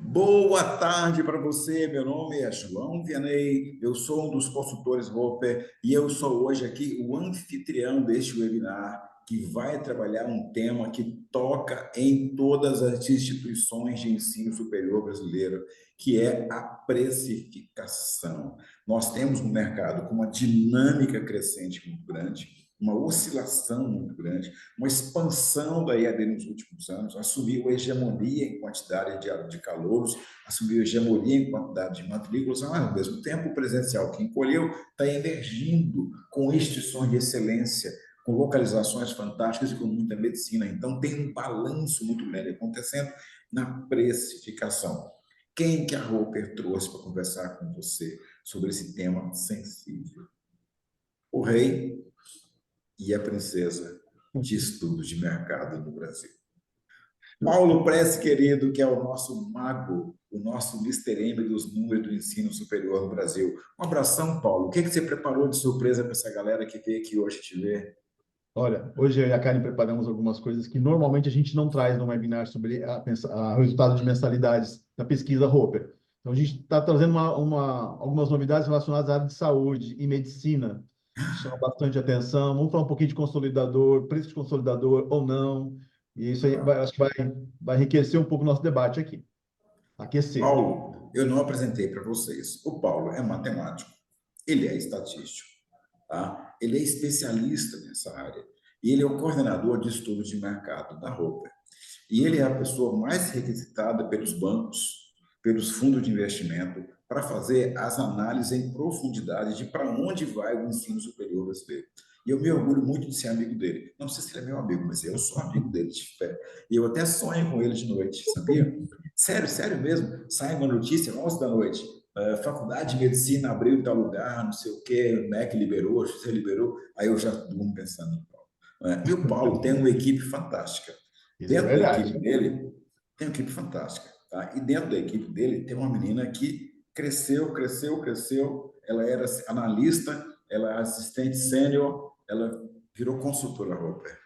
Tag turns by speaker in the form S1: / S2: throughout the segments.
S1: Boa tarde para você. Meu nome é João Vianney, eu sou um dos consultores Roper e eu sou hoje aqui o anfitrião deste webinar que vai trabalhar um tema que toca em todas as instituições de ensino superior brasileiro, que é a precificação. Nós temos um mercado com uma dinâmica crescente muito grande, uma oscilação muito grande, uma expansão da EAD nos últimos anos, assumiu a hegemonia em quantidade de calouros, assumiu a hegemonia em quantidade de matrículas, mas, ao mesmo tempo, o presencial que encolheu está emergindo com instituições de excelência, com localizações fantásticas e com muita medicina. Então, tem um balanço muito grande acontecendo na precificação. Quem que a Roper trouxe para conversar com você sobre esse tema sensível? O rei e a princesa de estudos de mercado no Brasil. Paulo Prece, querido, que é o nosso mago, o nosso Mister M dos números do ensino superior no Brasil. Um abração, Paulo. O que você preparou de surpresa para essa galera que veio aqui hoje te ver?
S2: Olha, hoje eu e a Karen preparamos algumas coisas que normalmente a gente não traz no webinar sobre o resultado de mensalidades da pesquisa Roper. Então, a gente está trazendo algumas novidades relacionadas à área de saúde e medicina, que chama bastante atenção. Vamos falar um pouquinho de consolidador, preço de consolidador ou não. E isso aí acho que vai enriquecer um pouco o nosso debate aqui. Aquecer.
S1: Paulo, eu não apresentei para vocês. O Paulo é matemático, ele é estatístico, tá? Ele é especialista nessa área e ele é o coordenador de estudos de mercado da Roper. E ele é a pessoa mais requisitada pelos bancos, pelos fundos de investimento, para fazer as análises em profundidade de para onde vai o ensino superior brasileiro. E eu me orgulho muito de ser amigo dele. Não sei se ele é meu amigo, mas eu sou amigo dele de fé. E eu até sonho com ele de noite, sabia? Sério, sério mesmo. Sai uma notícia, 11 da noite. Faculdade de Medicina abriu tal lugar, não sei o quê, o MEC liberou, você liberou. Aí eu já durmo pensando em Paulo. E o Paulo tem uma equipe fantástica.
S2: Isso é
S1: Dentro da
S2: verdade.
S1: equipe dele, tem uma equipe fantástica. Tá? E dentro da equipe dele, tem uma menina que cresceu, cresceu, cresceu. Ela era analista, ela é assistente sênior, ela virou consultora Roper.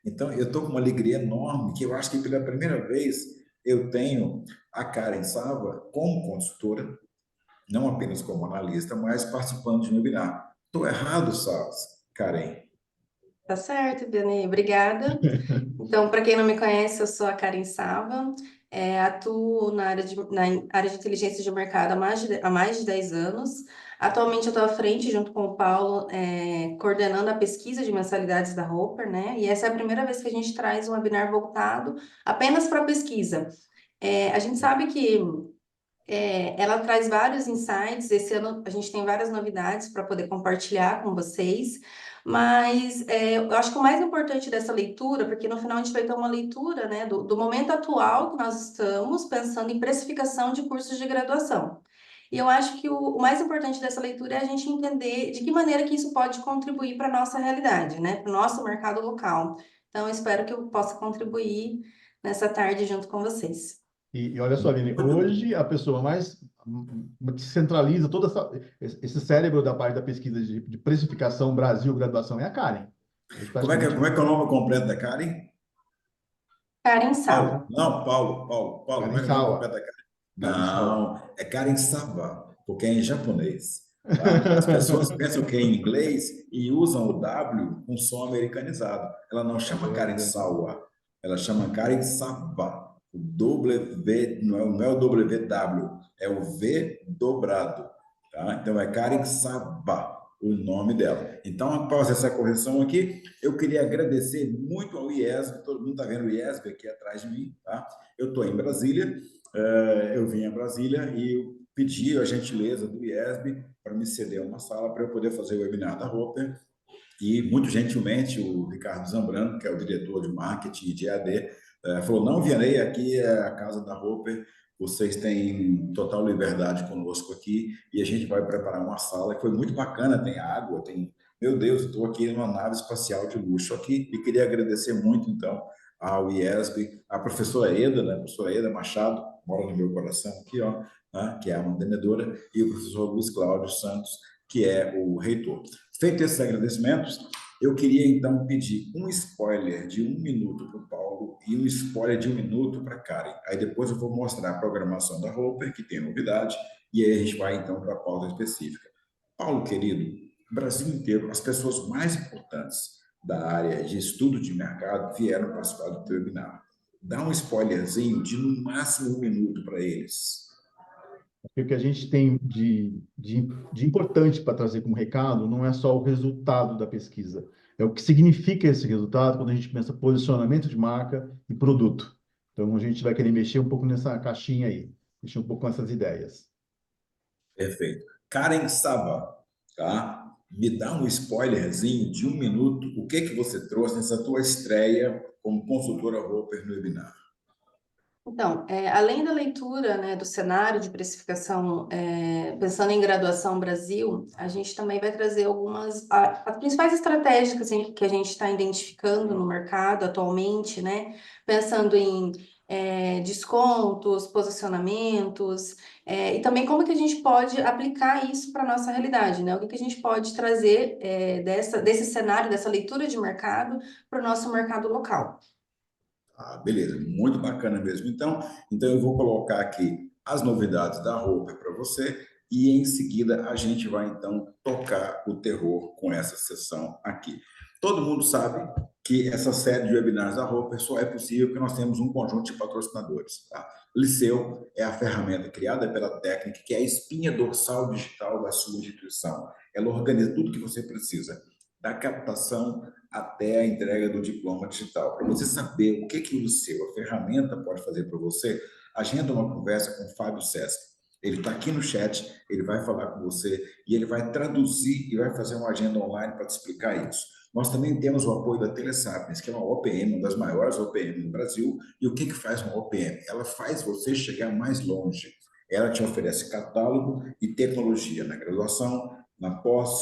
S1: Então, eu estou com uma alegria enorme, que eu acho que pela primeira vez eu tenho a Karen Sava como consultora, não apenas como analista, mas participando de um webinar. Estou errado, Savas, Karen?
S3: Tá certo, Dani, obrigada. Então, para quem não me conhece, eu sou a Karen Sava, atuo na área de inteligência de mercado há mais de 10 anos. Atualmente eu estou à frente, junto com o Paulo, coordenando a pesquisa de mensalidades da Roper, né? E essa é a primeira vez que a gente traz um webinar voltado apenas para pesquisa. A gente sabe que ela traz vários insights. Esse ano a gente tem várias novidades para poder compartilhar com vocês, mas eu acho que o mais importante dessa leitura, porque no final a gente vai ter uma leitura, né, do momento atual que nós estamos pensando em precificação de cursos de graduação. E eu acho que o mais importante dessa leitura é a gente entender de que maneira que isso pode contribuir para a nossa realidade, né, para o nosso mercado local. Então, eu espero que eu possa contribuir nessa tarde junto com vocês.
S2: E olha só, Aline, hoje a pessoa mais que centraliza todo esse cérebro da parte da pesquisa de precificação Brasil graduação é a Karen. Hoje, praticamente,
S1: Como é que é o nome completo da Karen?
S3: Karen
S1: Paulo.
S3: Sava.
S1: Não, Paulo. Como
S2: Karen
S1: é que é o nome
S2: Sawa.
S1: completo da Karen?
S2: Karen Sawa.
S1: Não, é Karen Sava, porque é em japonês. Tá? As pessoas pensam que é em inglês e usam o W com som americanizado. Ela não chama Karen Sawa, ela chama Karen Sava. O W não é o WW, é o V dobrado. Tá? Então é Karen Sava o nome dela. Então, após essa correção aqui, eu queria agradecer muito ao IESB, todo mundo está vendo o IESB aqui atrás de mim, tá? Eu estou em Brasília, eu vim a Brasília e eu pedi a gentileza do IESB para me ceder uma sala para eu poder fazer o webinar da Roper e, muito gentilmente, o Ricardo Zambrano, que é o diretor de marketing e de AD, falou, não, Vianney, aqui é a casa da Roper, vocês têm total liberdade conosco aqui e a gente vai preparar uma sala que foi muito bacana, tem água, tem... Meu Deus, estou aqui numa nave espacial de luxo aqui e queria agradecer muito, então, ao IESB, a professora Eda, né, a professora Eda Machado, mora no meu coração aqui, ó, né, que é a mantenedora, e o professor Luiz Cláudio Santos, que é o reitor. Feito esses agradecimentos, Eu queria, então, pedir um spoiler de 1 minuto para o Paulo e um spoiler de 1 minuto para a Karen. Aí depois eu vou mostrar a programação da Roper, que tem novidade, e aí a gente vai, então, para a pauta específica. Paulo, querido, o Brasil inteiro, as pessoas mais importantes da área de estudo de mercado vieram participar do teu webinar. Dá um spoilerzinho de, no máximo, 1 minuto para eles.
S2: O que a gente tem de importante para trazer como recado não é só o resultado da pesquisa, é o que significa esse resultado quando a gente pensa posicionamento de marca e produto. Então, a gente vai querer mexer um pouco nessa caixinha aí, mexer um pouco com essas ideias.
S1: Perfeito. Karen Saba, tá? Me dá um spoilerzinho de 1 minuto. O que que você trouxe nessa tua estreia como consultora Roper no webinar?
S3: Então, além da leitura, né, do cenário de precificação, pensando em graduação Brasil, a gente também vai trazer as principais estratégias que a gente está identificando no mercado atualmente, né, pensando em descontos, posicionamentos, e também como que a gente pode aplicar isso para a nossa realidade, né? O que que a gente pode trazer desse cenário, dessa leitura de mercado para o nosso mercado local.
S1: Ah, beleza, muito bacana mesmo. Então eu vou colocar aqui as novidades da Roper para você e em seguida a gente vai então tocar o terror com essa sessão aqui. Todo mundo sabe que essa série de webinars da Roper só é possível porque nós temos um conjunto de patrocinadores, tá? Liceu é a ferramenta criada pela técnica que é a espinha dorsal digital da sua instituição. Ela organiza tudo que você precisa, da captação até a entrega do diploma digital. Para você saber o que o Liceu, a ferramenta, pode fazer para você, agenda uma conversa com o Fábio Sesc. Ele está aqui no chat, ele vai falar com você e ele vai traduzir e vai fazer uma agenda online para te explicar isso. Nós também temos o apoio da Telesapiens, que é uma OPM, uma das maiores OPM no Brasil. E o que faz uma OPM? Ela faz você chegar mais longe. Ela te oferece catálogo e tecnologia na graduação, na pós,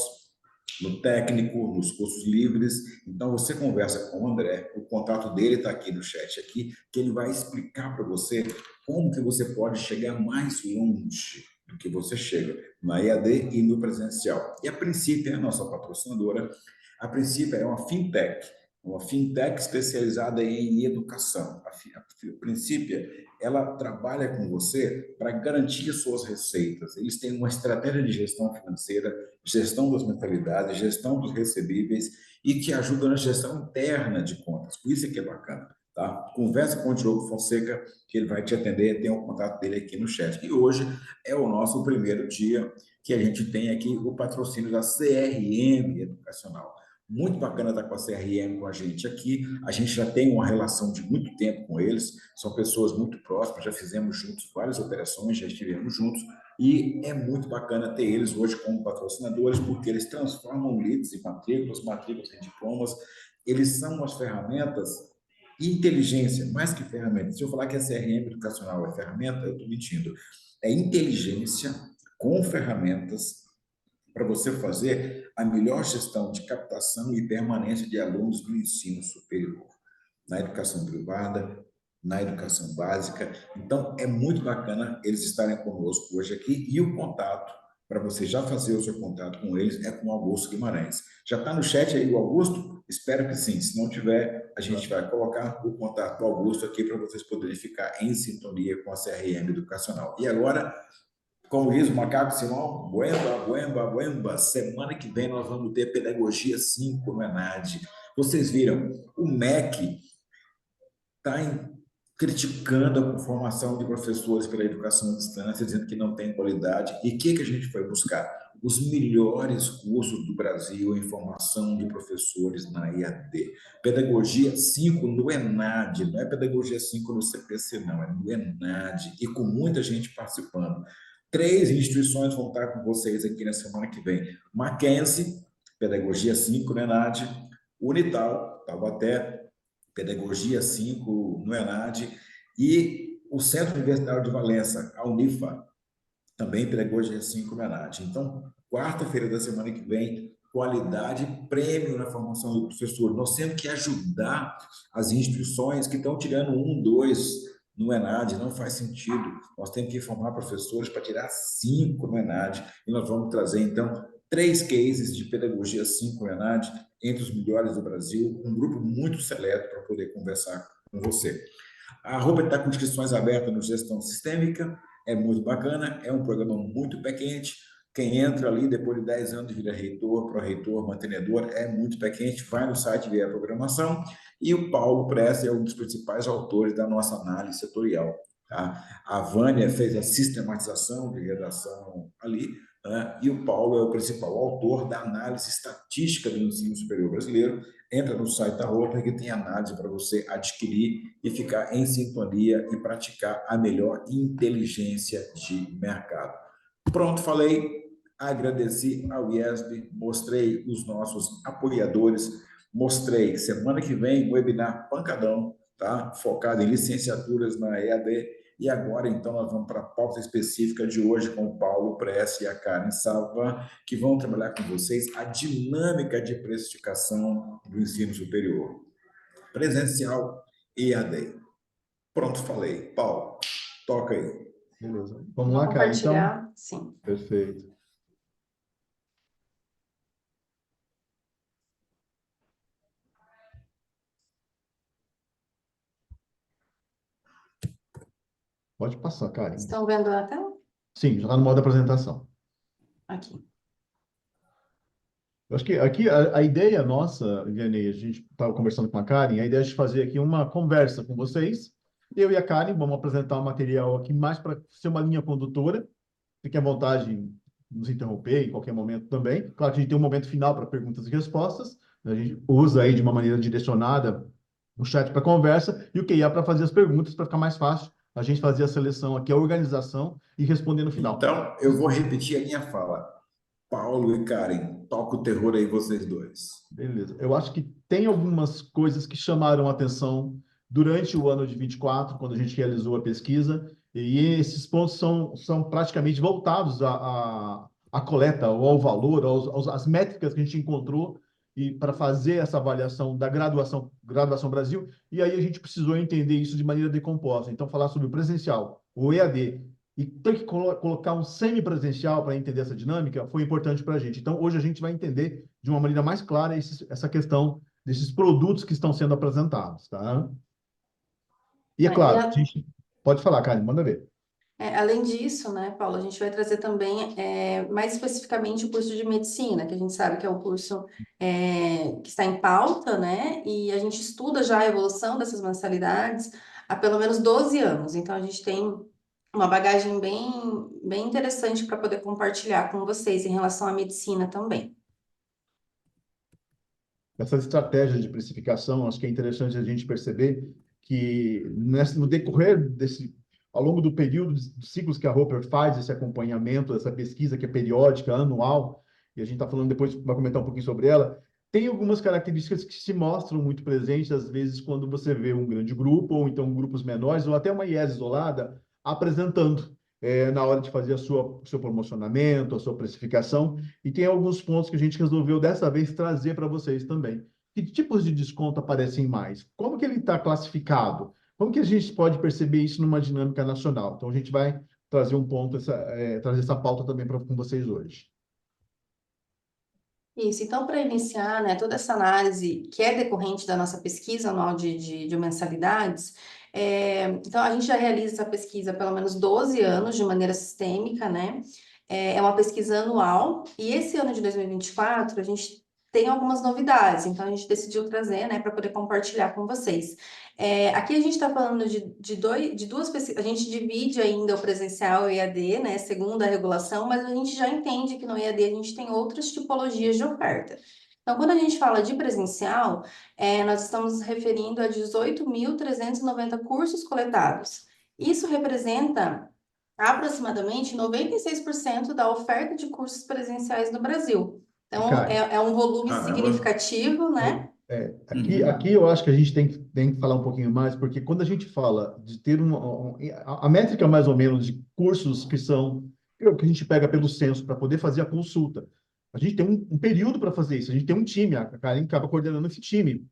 S1: no técnico, nos cursos livres. Então, você conversa com o André, o contato dele está aqui no chat, aqui, que ele vai explicar para você como que você pode chegar mais longe do que você chega na EAD e no presencial. E a Princípio é a nossa patrocinadora. A Princípio é uma fintech especializada em educação. A Princípio, ela trabalha com você para garantir suas receitas. Eles têm uma estratégia de gestão financeira, gestão das mentalidades, gestão dos recebíveis e que ajuda na gestão interna de contas. Por isso é que é bacana. Tá? Conversa com o Diogo Fonseca, que ele vai te atender, tem o contato dele aqui no chat. E hoje é o nosso primeiro dia que a gente tem aqui o patrocínio da CRM Educacional. Muito bacana estar com a CRM com a gente aqui. A gente já tem uma relação de muito tempo com eles, são pessoas muito próximas, já fizemos juntos várias operações, já estivemos juntos, e é muito bacana ter eles hoje como patrocinadores, porque eles transformam leads em matrículas, matrículas em diplomas. Eles são as ferramentas e inteligência, mais que ferramenta. Se eu falar que a CRM educacional é ferramenta, eu estou mentindo. É inteligência com ferramentas para você fazer a melhor gestão de captação e permanência de alunos no ensino superior, na educação privada, na educação básica. Então, é muito bacana eles estarem conosco hoje aqui e o contato, para você já fazer o seu contato com eles, é com o Augusto Guimarães. Já está no chat aí o Augusto? Espero que sim. Se não tiver, a gente vai colocar o contato do Augusto aqui para vocês poderem ficar em sintonia com a CRM Educacional. E agora, como diz o Macaco Simão, buemba, buemba, buemba. Semana que vem nós vamos ter Pedagogia 5 no ENAD. Vocês viram, o MEC está criticando a formação de professores pela educação à distância, dizendo que não tem qualidade. E o que a gente foi buscar? Os melhores cursos do Brasil em formação de professores na EAD. Pedagogia 5 no ENAD, não é Pedagogia 5 no CPC, não, é no ENAD, e com muita gente participando. 3 instituições vão estar com vocês aqui na semana que vem. Mackenzie, Pedagogia 5 no ENAD, Unital, Taubaté, Pedagogia 5 no ENAD, e o Centro Universitário de Valença, a Unifa, também Pedagogia 5 no ENAD. Então, quarta-feira da semana que vem, qualidade prêmio na formação do professor. Nós temos que ajudar as instituições que estão tirando 1, 2 no ENAD, não faz sentido. Nós temos que formar professores para tirar 5 no ENAD, e nós vamos trazer, então, 3 cases de pedagogia 5 ENAD, entre os melhores do Brasil, um grupo muito seleto para poder conversar com você. A Roper está com inscrições abertas no Gestão Sistêmica, é muito bacana, é um programa muito pé quente. Quem entra ali depois de 10 anos vira reitor, pró-reitor, mantenedor, é muito pé quente, vai no site ver a programação. E o Paulo Prestes é um dos principais autores da nossa análise setorial. Tá? A Vânia fez a sistematização de redação ali, né? E o Paulo é o principal autor da análise estatística do ensino superior brasileiro. Entra no site da Roper que tem análise para você adquirir e ficar em sintonia e praticar a melhor inteligência de mercado. Pronto, falei, agradeci ao IESB, mostrei os nossos apoiadores, mostrei semana que vem webinar pancadão, tá? Focado em licenciaturas na EAD. E agora, então, nós vamos para a pauta específica de hoje com o Paulo Press e a Karen Salva, que vão trabalhar com vocês a dinâmica de precificação do ensino superior, presencial e EAD. Pronto, falei. Paulo, toca aí.
S2: Beleza. Vamos
S3: Vou
S2: lá, Karen, então?
S3: compartilhar, sim.
S2: Perfeito. Pode passar, Karen.
S3: Estão vendo a tela?
S2: Sim, já está no modo apresentação.
S3: Aqui.
S2: Eu acho que aqui a ideia nossa, Vianney, a gente estava conversando com a Karen, a ideia é de fazer aqui uma conversa com vocês. Eu e a Karen vamos apresentar o material aqui mais para ser uma linha condutora. Fique à vontade em nos interromper em qualquer momento também. Claro que a gente tem um momento final para perguntas e respostas. A gente usa aí de uma maneira direcionada o chat para conversa e o QA para fazer as perguntas, para ficar mais fácil a gente fazer a seleção aqui, a organização e responder no final.
S1: Então, eu vou repetir a minha fala. Paulo e Karen, toca o terror aí vocês dois.
S2: Beleza. Eu acho que tem algumas coisas que chamaram a atenção durante o ano de 24, quando a gente realizou a pesquisa, e esses pontos são praticamente voltados à coleta, ou ao valor, às métricas que a gente encontrou e para fazer essa avaliação da graduação Brasil, e aí a gente precisou entender isso de maneira decomposta. Então, falar sobre o presencial, o EAD, e ter que colocar um semipresencial para entender essa dinâmica foi importante para a gente. Então, hoje a gente vai entender de uma maneira mais clara essa questão desses produtos que estão sendo apresentados, tá? E é claro, a gente pode falar, Karen, manda ver.
S3: Além disso, né, Paulo, a gente vai trazer também, mais especificamente o curso de medicina, que a gente sabe que é o curso que está em pauta, né, e a gente estuda já a evolução dessas mensalidades há pelo menos 12 anos. Então, a gente tem uma bagagem bem interessante para poder compartilhar com vocês em relação à medicina também.
S2: Essas estratégias de precificação, acho que é interessante a gente perceber que no decorrer ao longo do período dos ciclos que a Roper faz, esse acompanhamento, essa pesquisa que é periódica, anual, e a gente está falando depois, vai comentar um pouquinho sobre ela, tem algumas características que se mostram muito presentes, às vezes, quando você vê um grande grupo, ou então grupos menores, ou até uma IES isolada, apresentando na hora de fazer o seu promocionamento, a sua precificação, e tem alguns pontos que a gente resolveu dessa vez trazer para vocês também. Que tipos de desconto aparecem mais? Como que ele está classificado? Como que a gente pode perceber isso numa dinâmica nacional? Então, a gente vai trazer um ponto, trazer essa pauta também com vocês hoje.
S3: Isso, então, para iniciar, né, toda essa análise que é decorrente da nossa pesquisa anual de mensalidades, então a gente já realiza essa pesquisa há pelo menos 12 anos de maneira sistêmica, né? É uma pesquisa anual, e esse ano de 2024 a gente tem algumas novidades, então a gente decidiu trazer, né, para poder compartilhar com vocês. Aqui a gente está falando de duas pesquisas, a gente divide ainda o presencial e o EAD, né, segundo a regulação, mas a gente já entende que no EAD a gente tem outras tipologias de oferta. Então, quando a gente fala de presencial, nós estamos nos referindo a 18.390 cursos coletados. Isso representa aproximadamente 96% da oferta de cursos presenciais no Brasil. Então, é um volume significativo, né?
S2: Aqui eu acho que a gente tem que falar um pouquinho mais, porque quando a gente fala de ter a métrica mais ou menos de cursos que a gente pega pelo censo para poder fazer a consulta, a gente tem um período para fazer isso, a gente tem um time, a Karen acaba coordenando esse time.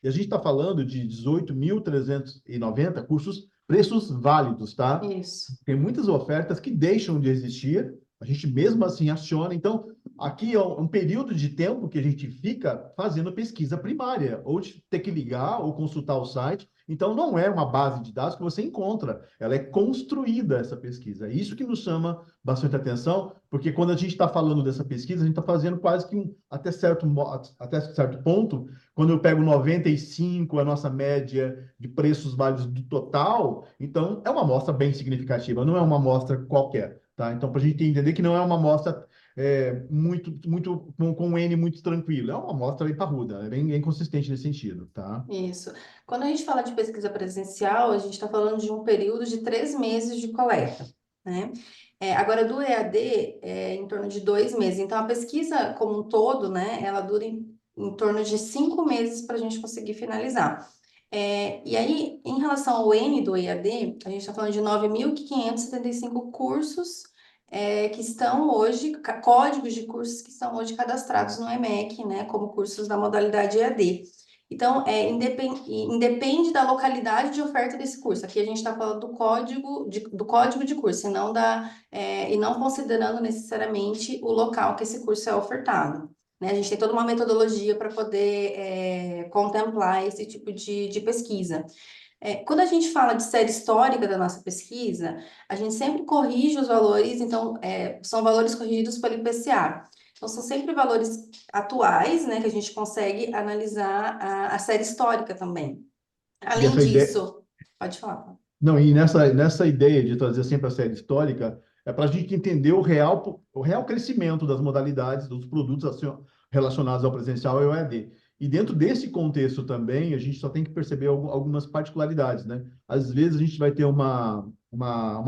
S2: E a gente está falando de 18.390 cursos, preços válidos, tá?
S3: Isso.
S2: Tem muitas ofertas que deixam de existir, a gente mesmo assim aciona. Então, aqui é um período de tempo que a gente fica fazendo pesquisa primária, ou de ter que ligar ou consultar o site. Então, não é uma base de dados que você encontra, ela é construída, essa pesquisa. É isso que nos chama bastante atenção, porque quando a gente está falando dessa pesquisa, a gente está fazendo quase que até certo ponto, quando eu pego 95, a nossa média de preços válidos do total, então é uma amostra bem significativa, não é uma amostra qualquer. Tá? Então, para a gente entender que não é uma amostra com um N muito tranquilo. É uma amostra bem parruda, é bem consistente nesse sentido, tá?
S3: Isso. Quando a gente fala de pesquisa presencial, a gente está falando de um período de 3 meses de coleta, né? Agora, do EAD, é em torno de 2 meses. Então, a pesquisa como um todo, né, ela dura em torno de 5 meses para a gente conseguir finalizar. E aí, em relação ao N do EAD, a gente está falando de 9.575 cursos que estão hoje, códigos de cursos que estão hoje cadastrados no EMEC, né, como cursos da modalidade EAD. Então, independe da localidade de oferta desse curso. Aqui a gente está falando do código de curso, e não considerando necessariamente o local que esse curso é ofertado. Né? A gente tem toda uma metodologia para poder contemplar esse tipo de pesquisa. Quando a gente fala de série histórica da nossa pesquisa, a gente sempre corrige os valores, então, são valores corrigidos pelo IPCA. Então, são sempre valores atuais, né, que a gente consegue analisar a série histórica também.
S2: E
S3: Além
S2: essa ideia,
S3: disso, pode falar.
S2: não, e nessa ideia de trazer sempre a série histórica, é para a gente entender o real crescimento das modalidades, dos produtos assim, relacionados ao presencial e ao EAD. E dentro desse contexto também, a gente só tem que perceber algumas particularidades, né? Às vezes a gente vai ter uma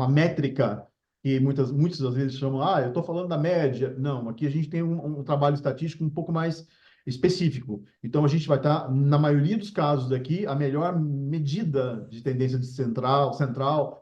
S2: métrica que muitas das vezes chamam, eu estou falando da média. Não, aqui a gente tem um trabalho estatístico um pouco mais específico. Então, a gente vai estar, na maioria dos casos aqui, a melhor medida de tendência de central,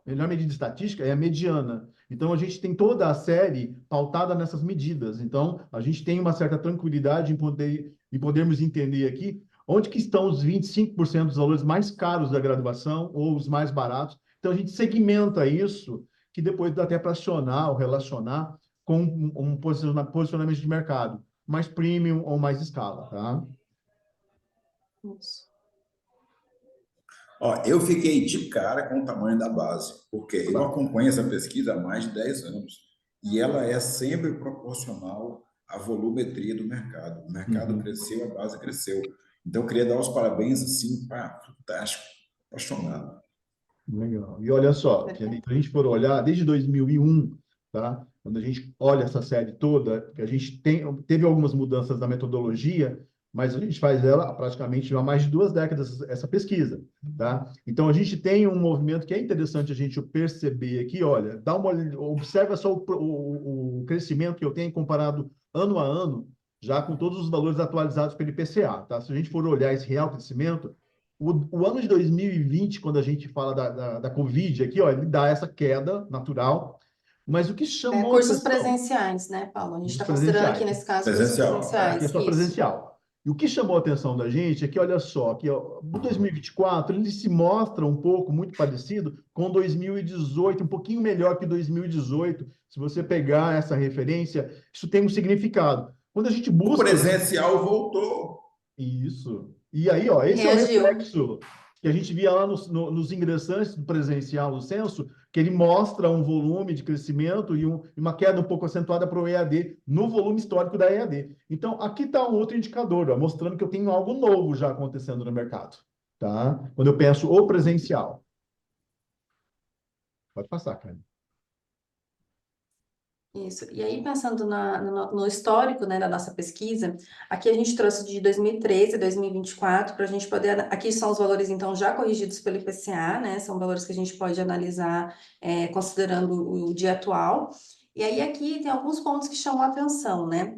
S2: melhor medida estatística é a mediana. Então, a gente tem toda a série pautada nessas medidas. Então, a gente tem uma certa tranquilidade em podermos entender aqui onde que estão os 25% dos valores mais caros da graduação ou os mais baratos. Então, a gente segmenta isso, que depois dá até para acionar ou relacionar com um posicionamento de mercado mais premium ou mais escala, tá?
S3: Isso.
S1: Ó, eu fiquei de cara com o tamanho da base, porque eu
S2: Tá.
S1: acompanho essa pesquisa há mais de 10 anos e ela é sempre proporcional à volumetria do mercado. O mercado
S2: Uhum.
S1: cresceu, a base cresceu. Então, eu queria dar os parabéns, assim, pá, fantástico, apaixonado.
S2: Legal. E olha só, se a gente for olhar, desde 2001, tá? Quando a gente olha essa série toda, que a gente teve algumas mudanças na metodologia, mas a gente faz ela praticamente há mais de 2 décadas, essa pesquisa, tá? Então, a gente tem um movimento que é interessante a gente perceber aqui, olha, observa só o crescimento que eu tenho comparado ano a ano, já com todos os valores atualizados pelo IPCA, tá? Se a gente for olhar esse real crescimento, o ano de 2020, quando a gente fala da Covid aqui, ó, ele dá essa queda natural, mas o que chamou
S3: Cursos
S2: atenção,
S3: presenciais, né, Paulo? A gente
S2: os
S3: está considerando aqui,
S2: presenciais,
S3: nesse caso, cursos
S1: Presencial.
S2: aqui é
S3: presenciais.
S2: só
S3: Isso.
S2: presencial. E o que chamou a atenção da gente é que, olha só, que ó, o 2024 ele se mostra um pouco muito parecido com 2018, um pouquinho melhor que 2018. Se você pegar essa referência, isso tem um significado. Quando a gente
S1: O
S2: busca
S1: presencial voltou.
S2: isso. E aí, ó, esse é o
S3: Reagiu.
S2: reflexo que a gente via lá nos ingressantes do presencial no censo, que ele mostra um volume de crescimento e uma queda um pouco acentuada para o EAD, no volume histórico da EAD. Então, aqui está um outro indicador, ó, mostrando que eu tenho algo novo já acontecendo no mercado, tá? Quando eu penso o presencial. Pode passar, cara.
S3: Isso. E aí, pensando no histórico, né, da nossa pesquisa, aqui a gente trouxe de 2013 a 2024 para a gente poder. Aqui são os valores, então, já corrigidos pelo IPCA, né? São valores que a gente pode analisar considerando o dia atual. E aí, aqui tem alguns pontos que chamam a atenção, né?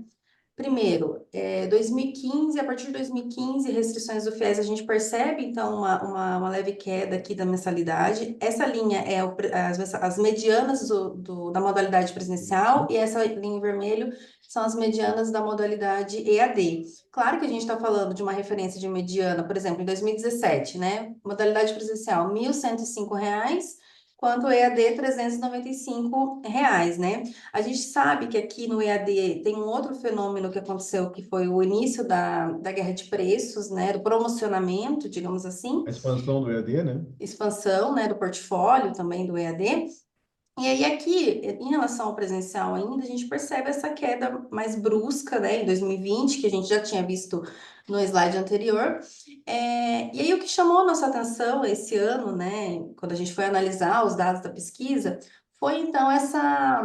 S3: Primeiro, 2015, a partir de 2015, restrições do FIES, a gente percebe, então, uma leve queda aqui da mensalidade. Essa linha é as medianas da modalidade presencial e essa linha em vermelho são as medianas da modalidade EAD. Claro que a gente está falando de uma referência de mediana, por exemplo, em 2017, né? Modalidade presencial, R$ 1.105, quanto o EAD R$ 395, né? A gente sabe que aqui no EAD tem um outro fenômeno que aconteceu, que foi o início da guerra de preços, né? Do promocionamento, digamos assim,
S2: A expansão do EAD, né?
S3: expansão, né, do portfólio também do EAD. E aí aqui, em relação ao presencial ainda, a gente percebe essa queda mais brusca, né, em 2020, que a gente já tinha visto no slide anterior. E aí o que chamou a nossa atenção esse ano, né, quando a gente foi analisar os dados da pesquisa, foi então essa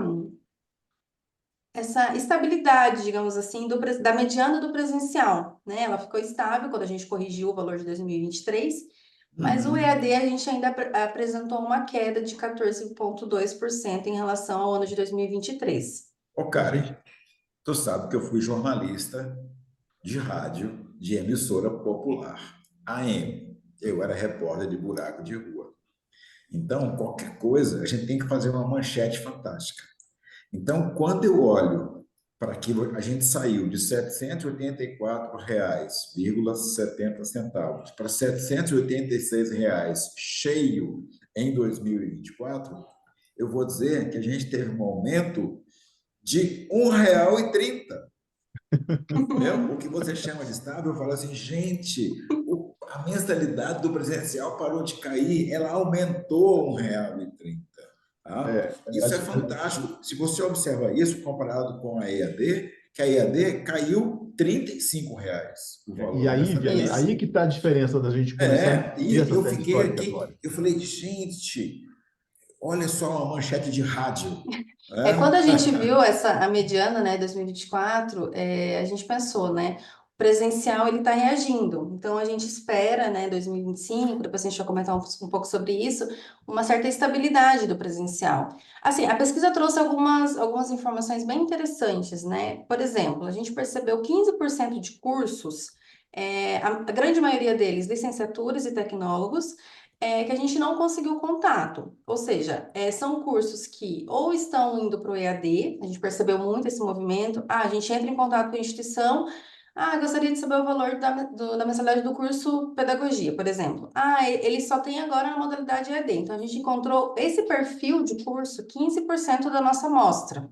S3: estabilidade, digamos assim, da mediana do presencial, né? Ela ficou estável quando a gente corrigiu o valor de 2023, mas o
S1: Uhum.
S3: EAD a gente ainda apresentou uma queda de 14,2% em relação ao ano de 2023.
S1: Ô,
S2: A
S1: Karen,
S2: gente,
S1: tu sabe que eu fui jornalista de rádio de emissora popular, AM. Eu era repórter de buraco de rua. Então, qualquer coisa, a gente tem que fazer uma manchete fantástica. Então, quando eu olho para que a gente saiu de R$ 784,70 para R$ 786 cheio em 2024, eu vou dizer que a gente teve um aumento de R$ 1,30. Entendeu? O que você chama de estável, eu falo assim, gente, a mensalidade do presencial parou de cair, ela aumentou R$ 1,30. Tá?
S2: é,
S1: Isso é fantástico. Se você observa isso comparado com a EAD, que a EAD caiu R$ 35 o
S2: e
S1: valor da
S2: aí, Vianney,
S3: Isso.
S1: mensalidade.
S2: aí que está a diferença da gente começar a entender
S1: E
S2: essa
S1: eu
S2: série
S1: fiquei
S2: histórica
S1: aqui,
S2: agora.
S1: eu falei, gente, olha só uma manchete de rádio.
S3: Quando a
S1: Né?
S3: gente viu a mediana, né, 2024, a gente pensou, né, o presencial ele está reagindo. Então a gente espera, né, 2025, depois a gente vai comentar um pouco sobre isso, uma certa estabilidade do presencial. Assim, a pesquisa trouxe algumas informações bem interessantes, né? Por exemplo, a gente percebeu 15% de cursos, a grande maioria deles licenciaturas e tecnólogos, que a gente não conseguiu contato. Ou seja, são cursos que ou estão indo para o EAD, a gente percebeu muito esse movimento, a gente entra em contato com a instituição, gostaria de saber o valor da mensalidade do curso Pedagogia, por exemplo. Ele só tem agora na modalidade EAD. Então, a gente encontrou esse perfil de curso, 15% da nossa amostra.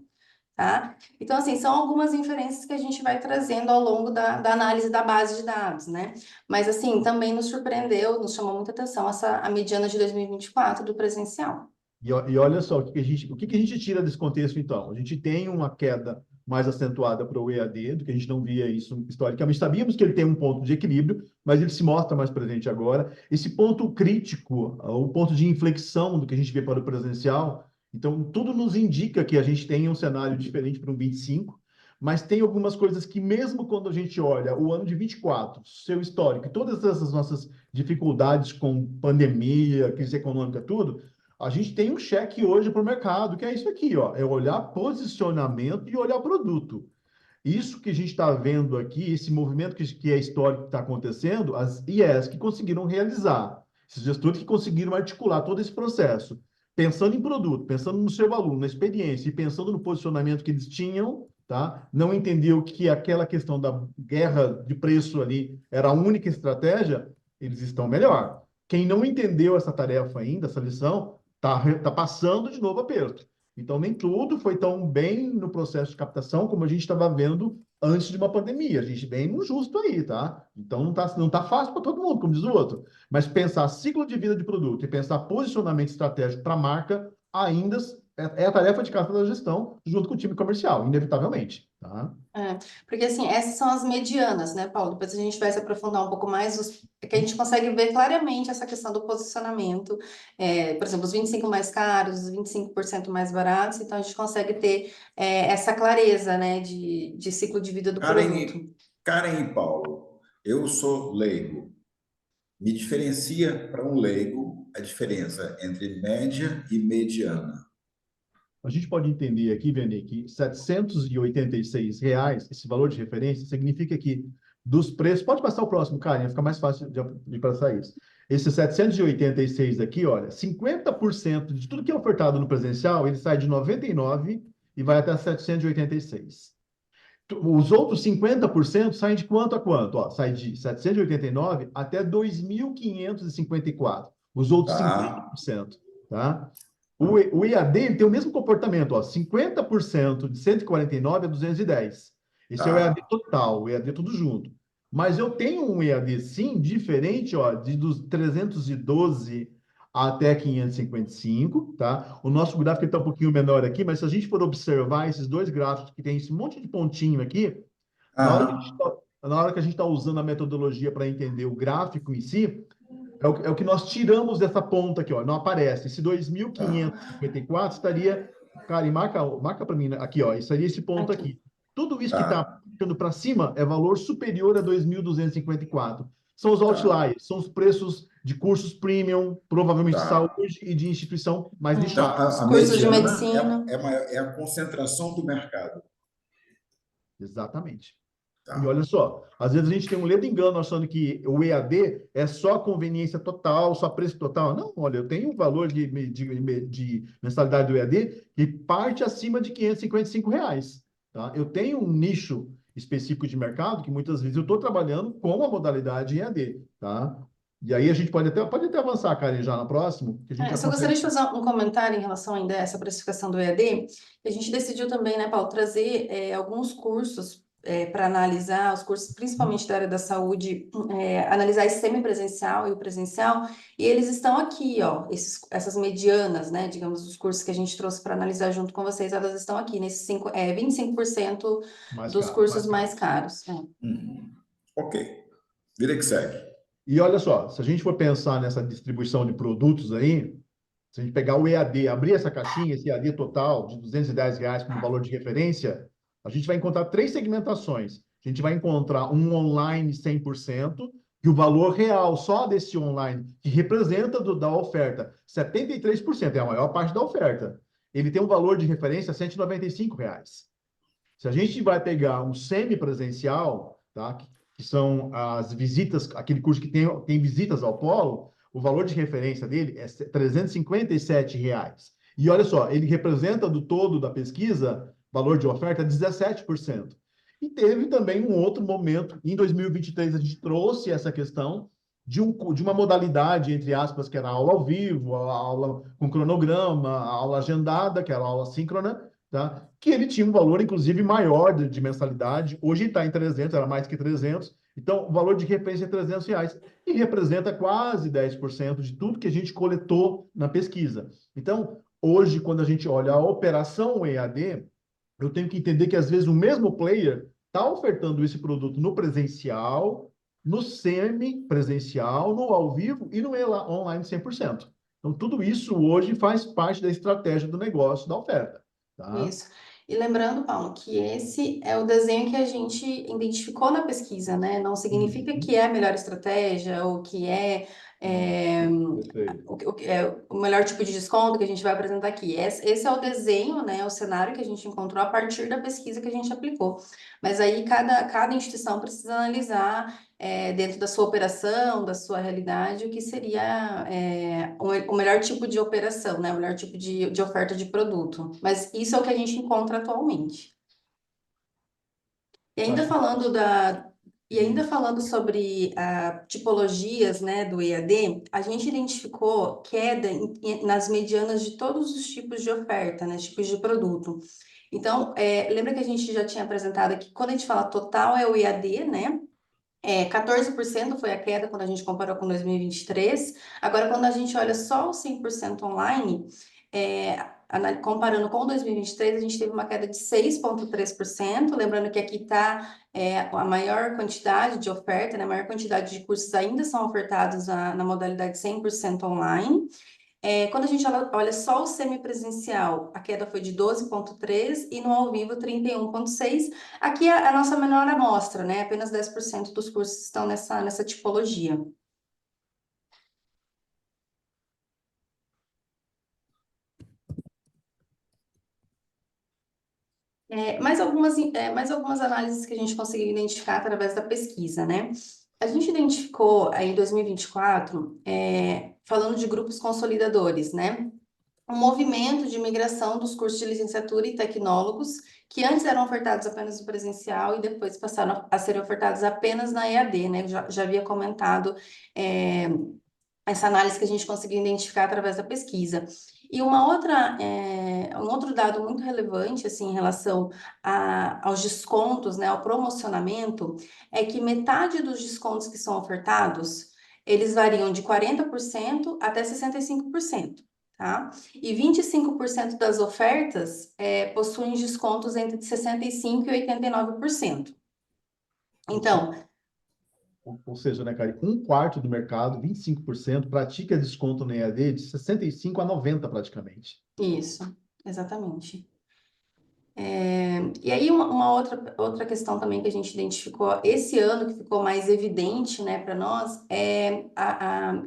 S3: Tá? Então, assim, são algumas inferências que a gente vai trazendo ao longo da análise da base de dados, né? Mas, assim, também nos surpreendeu, nos chamou muita atenção a mediana de 2024 do presencial.
S2: E olha só, o que que a gente tira desse contexto, então? A gente tem uma queda mais acentuada para o EAD, do que a gente não via isso historicamente. Sabíamos que ele tem um ponto de equilíbrio, mas ele se mostra mais presente agora. Esse ponto crítico, o ponto de inflexão do que a gente vê para o presencial, então, tudo nos indica que a gente tem um cenário diferente para um 25, mas tem algumas coisas que, mesmo quando a gente olha o ano de 24, seu histórico, e todas essas nossas dificuldades com pandemia, crise econômica, tudo, a gente tem um cheque hoje para o mercado, que é isso aqui, ó, é olhar posicionamento e olhar produto. Isso que a gente está vendo aqui, esse movimento que é histórico que está acontecendo, as IES que conseguiram realizar, esses gestores que conseguiram articular todo esse processo, pensando em produto, pensando no seu aluno, na experiência e pensando no posicionamento que eles tinham, tá? Não entendeu que aquela questão da guerra de preço ali era a única estratégia, eles estão melhor. Quem não entendeu essa tarefa ainda, essa lição, tá passando de novo aperto. Então, nem tudo foi tão bem no processo de captação como a gente estava vendo antes de uma pandemia. A gente bem no justo aí, tá? Então, não tá fácil para todo mundo, como diz o outro. Mas pensar ciclo de vida de produto e pensar posicionamento estratégico para a marca ainda é a tarefa de casa da gestão, junto com o time comercial, inevitavelmente, tá?
S3: Porque assim, essas são as medianas, né, Paulo? Depois a gente vai se aprofundar um pouco mais, que a gente consegue ver claramente essa questão do posicionamento, por exemplo, os 25 mais caros, os 25% mais baratos, então a gente consegue ter essa clareza, né, de ciclo de vida do produto.
S1: Karen e Paulo, eu sou leigo. Me diferencia para um leigo a diferença entre média e mediana.
S2: A gente pode entender aqui, Vene, que R$ 786, esse valor de referência, significa que dos preços. Pode passar o próximo, Karen, fica mais fácil de passar isso. Esse 786 aqui, olha, 50% de tudo que é ofertado no presencial, ele sai de 99 e vai até 786. Os outros 50% saem de quanto a quanto? Ó, sai de 789 até 2.554. Os outros
S1: Tá?
S2: 50%, tá? O EAD ele tem o mesmo comportamento, ó, 50% de 149 a 210. Esse é o EAD
S1: Tá,
S2: total, o EAD tudo junto. Mas eu tenho um EAD, sim, diferente, ó, dos 312 até 555, tá? O nosso gráfico está um pouquinho menor aqui, mas se a gente for observar esses dois gráficos que tem esse monte de pontinho aqui,
S1: aham,
S2: na hora que a gente está usando a metodologia para entender o gráfico em si, é o que nós tiramos dessa ponta aqui, ó, não aparece. Esse
S1: tá,
S2: 2.554 estaria, cara, e marca para mim, né, aqui, ó, seria esse ponto
S3: Aqui.
S2: aqui. Tudo isso que está
S1: tá,
S2: ficando para cima é valor superior a 2.254. São os
S1: tá,
S2: outliers, são os preços de cursos premium, provavelmente de
S1: tá.
S2: saúde e de instituição mais
S1: Então,
S2: nichada.
S3: Os
S1: a
S3: cursos de
S1: mediana
S3: medicina.
S1: é a concentração do mercado.
S2: Exatamente. E
S1: Tá.
S2: olha só, às vezes a gente tem um ledo engano achando que o EAD é só conveniência total, só preço total. Não, olha, eu tenho um valor de mensalidade do EAD que parte acima de R$ 555. Tá? Eu tenho um nicho específico de mercado que muitas vezes eu estou trabalhando com a modalidade EAD. Tá? E aí a gente pode até avançar, Karen, já na próxima, que a gente
S3: Eu
S2: já
S3: só
S2: consegue.
S3: gostaria de fazer um comentário em relação ainda a essa precificação do EAD. A gente decidiu também, né, Paulo, trazer alguns cursos para analisar, os cursos principalmente da área da saúde, analisar esse semipresencial e o presencial, e eles estão aqui, ó, essas medianas, né, digamos, os cursos que a gente trouxe para analisar junto com vocês, elas estão aqui, nesses 25%
S2: Mais
S3: dos
S2: caro.
S3: cursos mais caros.
S1: Uhum. Ok. Vida que segue.
S2: E olha só, se a gente for pensar nessa distribuição de produtos aí, se a gente pegar o EAD, abrir essa caixinha, esse EAD total de R$ 210 como valor de referência, a gente vai encontrar três segmentações. A gente vai encontrar um online 100%, e o valor real só desse online, que representa da oferta, 73%, é a maior parte da oferta. Ele tem um valor de referência R$ 195. Se a gente vai pegar um semipresencial, tá? Que são as visitas, aquele curso que tem visitas ao polo, o valor de referência dele é R$ 357. E olha só, ele representa do todo da pesquisa, valor de oferta, 17%. E teve também um outro momento, em 2023, a gente trouxe essa questão de uma modalidade, entre aspas, que era a aula ao vivo, a aula com cronograma, a aula agendada, que era a aula síncrona, tá? Que ele tinha um valor, inclusive, maior de mensalidade. Hoje está em 300, era mais que 300. Então, o valor de referência é R$ 300 e representa quase 10% de tudo que a gente coletou na pesquisa. Então, hoje, quando a gente olha a operação EAD, eu tenho que entender que, às vezes, o mesmo player está ofertando esse produto no presencial, no semi-presencial, no ao vivo e no online 100%. Então, tudo isso hoje faz parte da estratégia do negócio, da oferta. Tá?
S3: Isso. E lembrando, Paulo, que esse é o desenho que a gente identificou na pesquisa, né? Não significa que
S2: Uhum.
S3: é a melhor estratégia ou que é,
S2: Perfeito.
S3: o melhor tipo de desconto que a gente vai apresentar aqui. Esse é o desenho, né? O cenário que a gente encontrou a partir da pesquisa que a gente aplicou. Mas aí cada instituição precisa analisar dentro da sua operação, da sua realidade, o que seria o melhor tipo de operação, né? O melhor tipo de oferta de produto. Mas isso é o que a gente encontra atualmente. E ainda
S2: Acho que
S3: falando sobre tipologias, né, do EAD, a gente identificou queda nas medianas de todos os tipos de oferta, né, tipos de produto. Então, lembra que a gente já tinha apresentado aqui, quando a gente fala total é o EAD, né? 14% foi a queda quando a gente comparou com 2023. Agora, quando a gente olha só o 100% online, comparando com 2023, a gente teve uma queda de 6,3%. Lembrando que aqui está a maior quantidade de oferta, né? A maior quantidade de cursos ainda são ofertados na modalidade 100% online. Quando a gente olha só o semipresencial, a queda foi de 12,3% e no ao vivo 31,6%. Aqui é a nossa menor amostra, né? Apenas 10% dos cursos estão nessa tipologia. Mais algumas análises que a gente conseguiu identificar através da pesquisa, né? A gente identificou em 2024, falando de grupos consolidadores, né? Um movimento de migração dos cursos de licenciatura e tecnólogos, que antes eram ofertados apenas no presencial e depois passaram a serem ofertados apenas na EAD, né? Já havia comentado essa análise que a gente conseguiu identificar através da pesquisa. E um outro dado muito relevante, assim, em relação aos descontos, né, ao promocionamento, é que metade dos descontos que são ofertados, eles variam de 40% até 65%, tá? E 25% das ofertas possuem descontos entre 65% e 89%. Então,
S2: Ou seja, né, cara, um quarto do mercado, 25%, pratica desconto no EAD de 65 a 90 praticamente.
S3: isso, exatamente. E aí, uma outra questão também que a gente identificou esse ano, que ficou mais evidente, né, para nós, é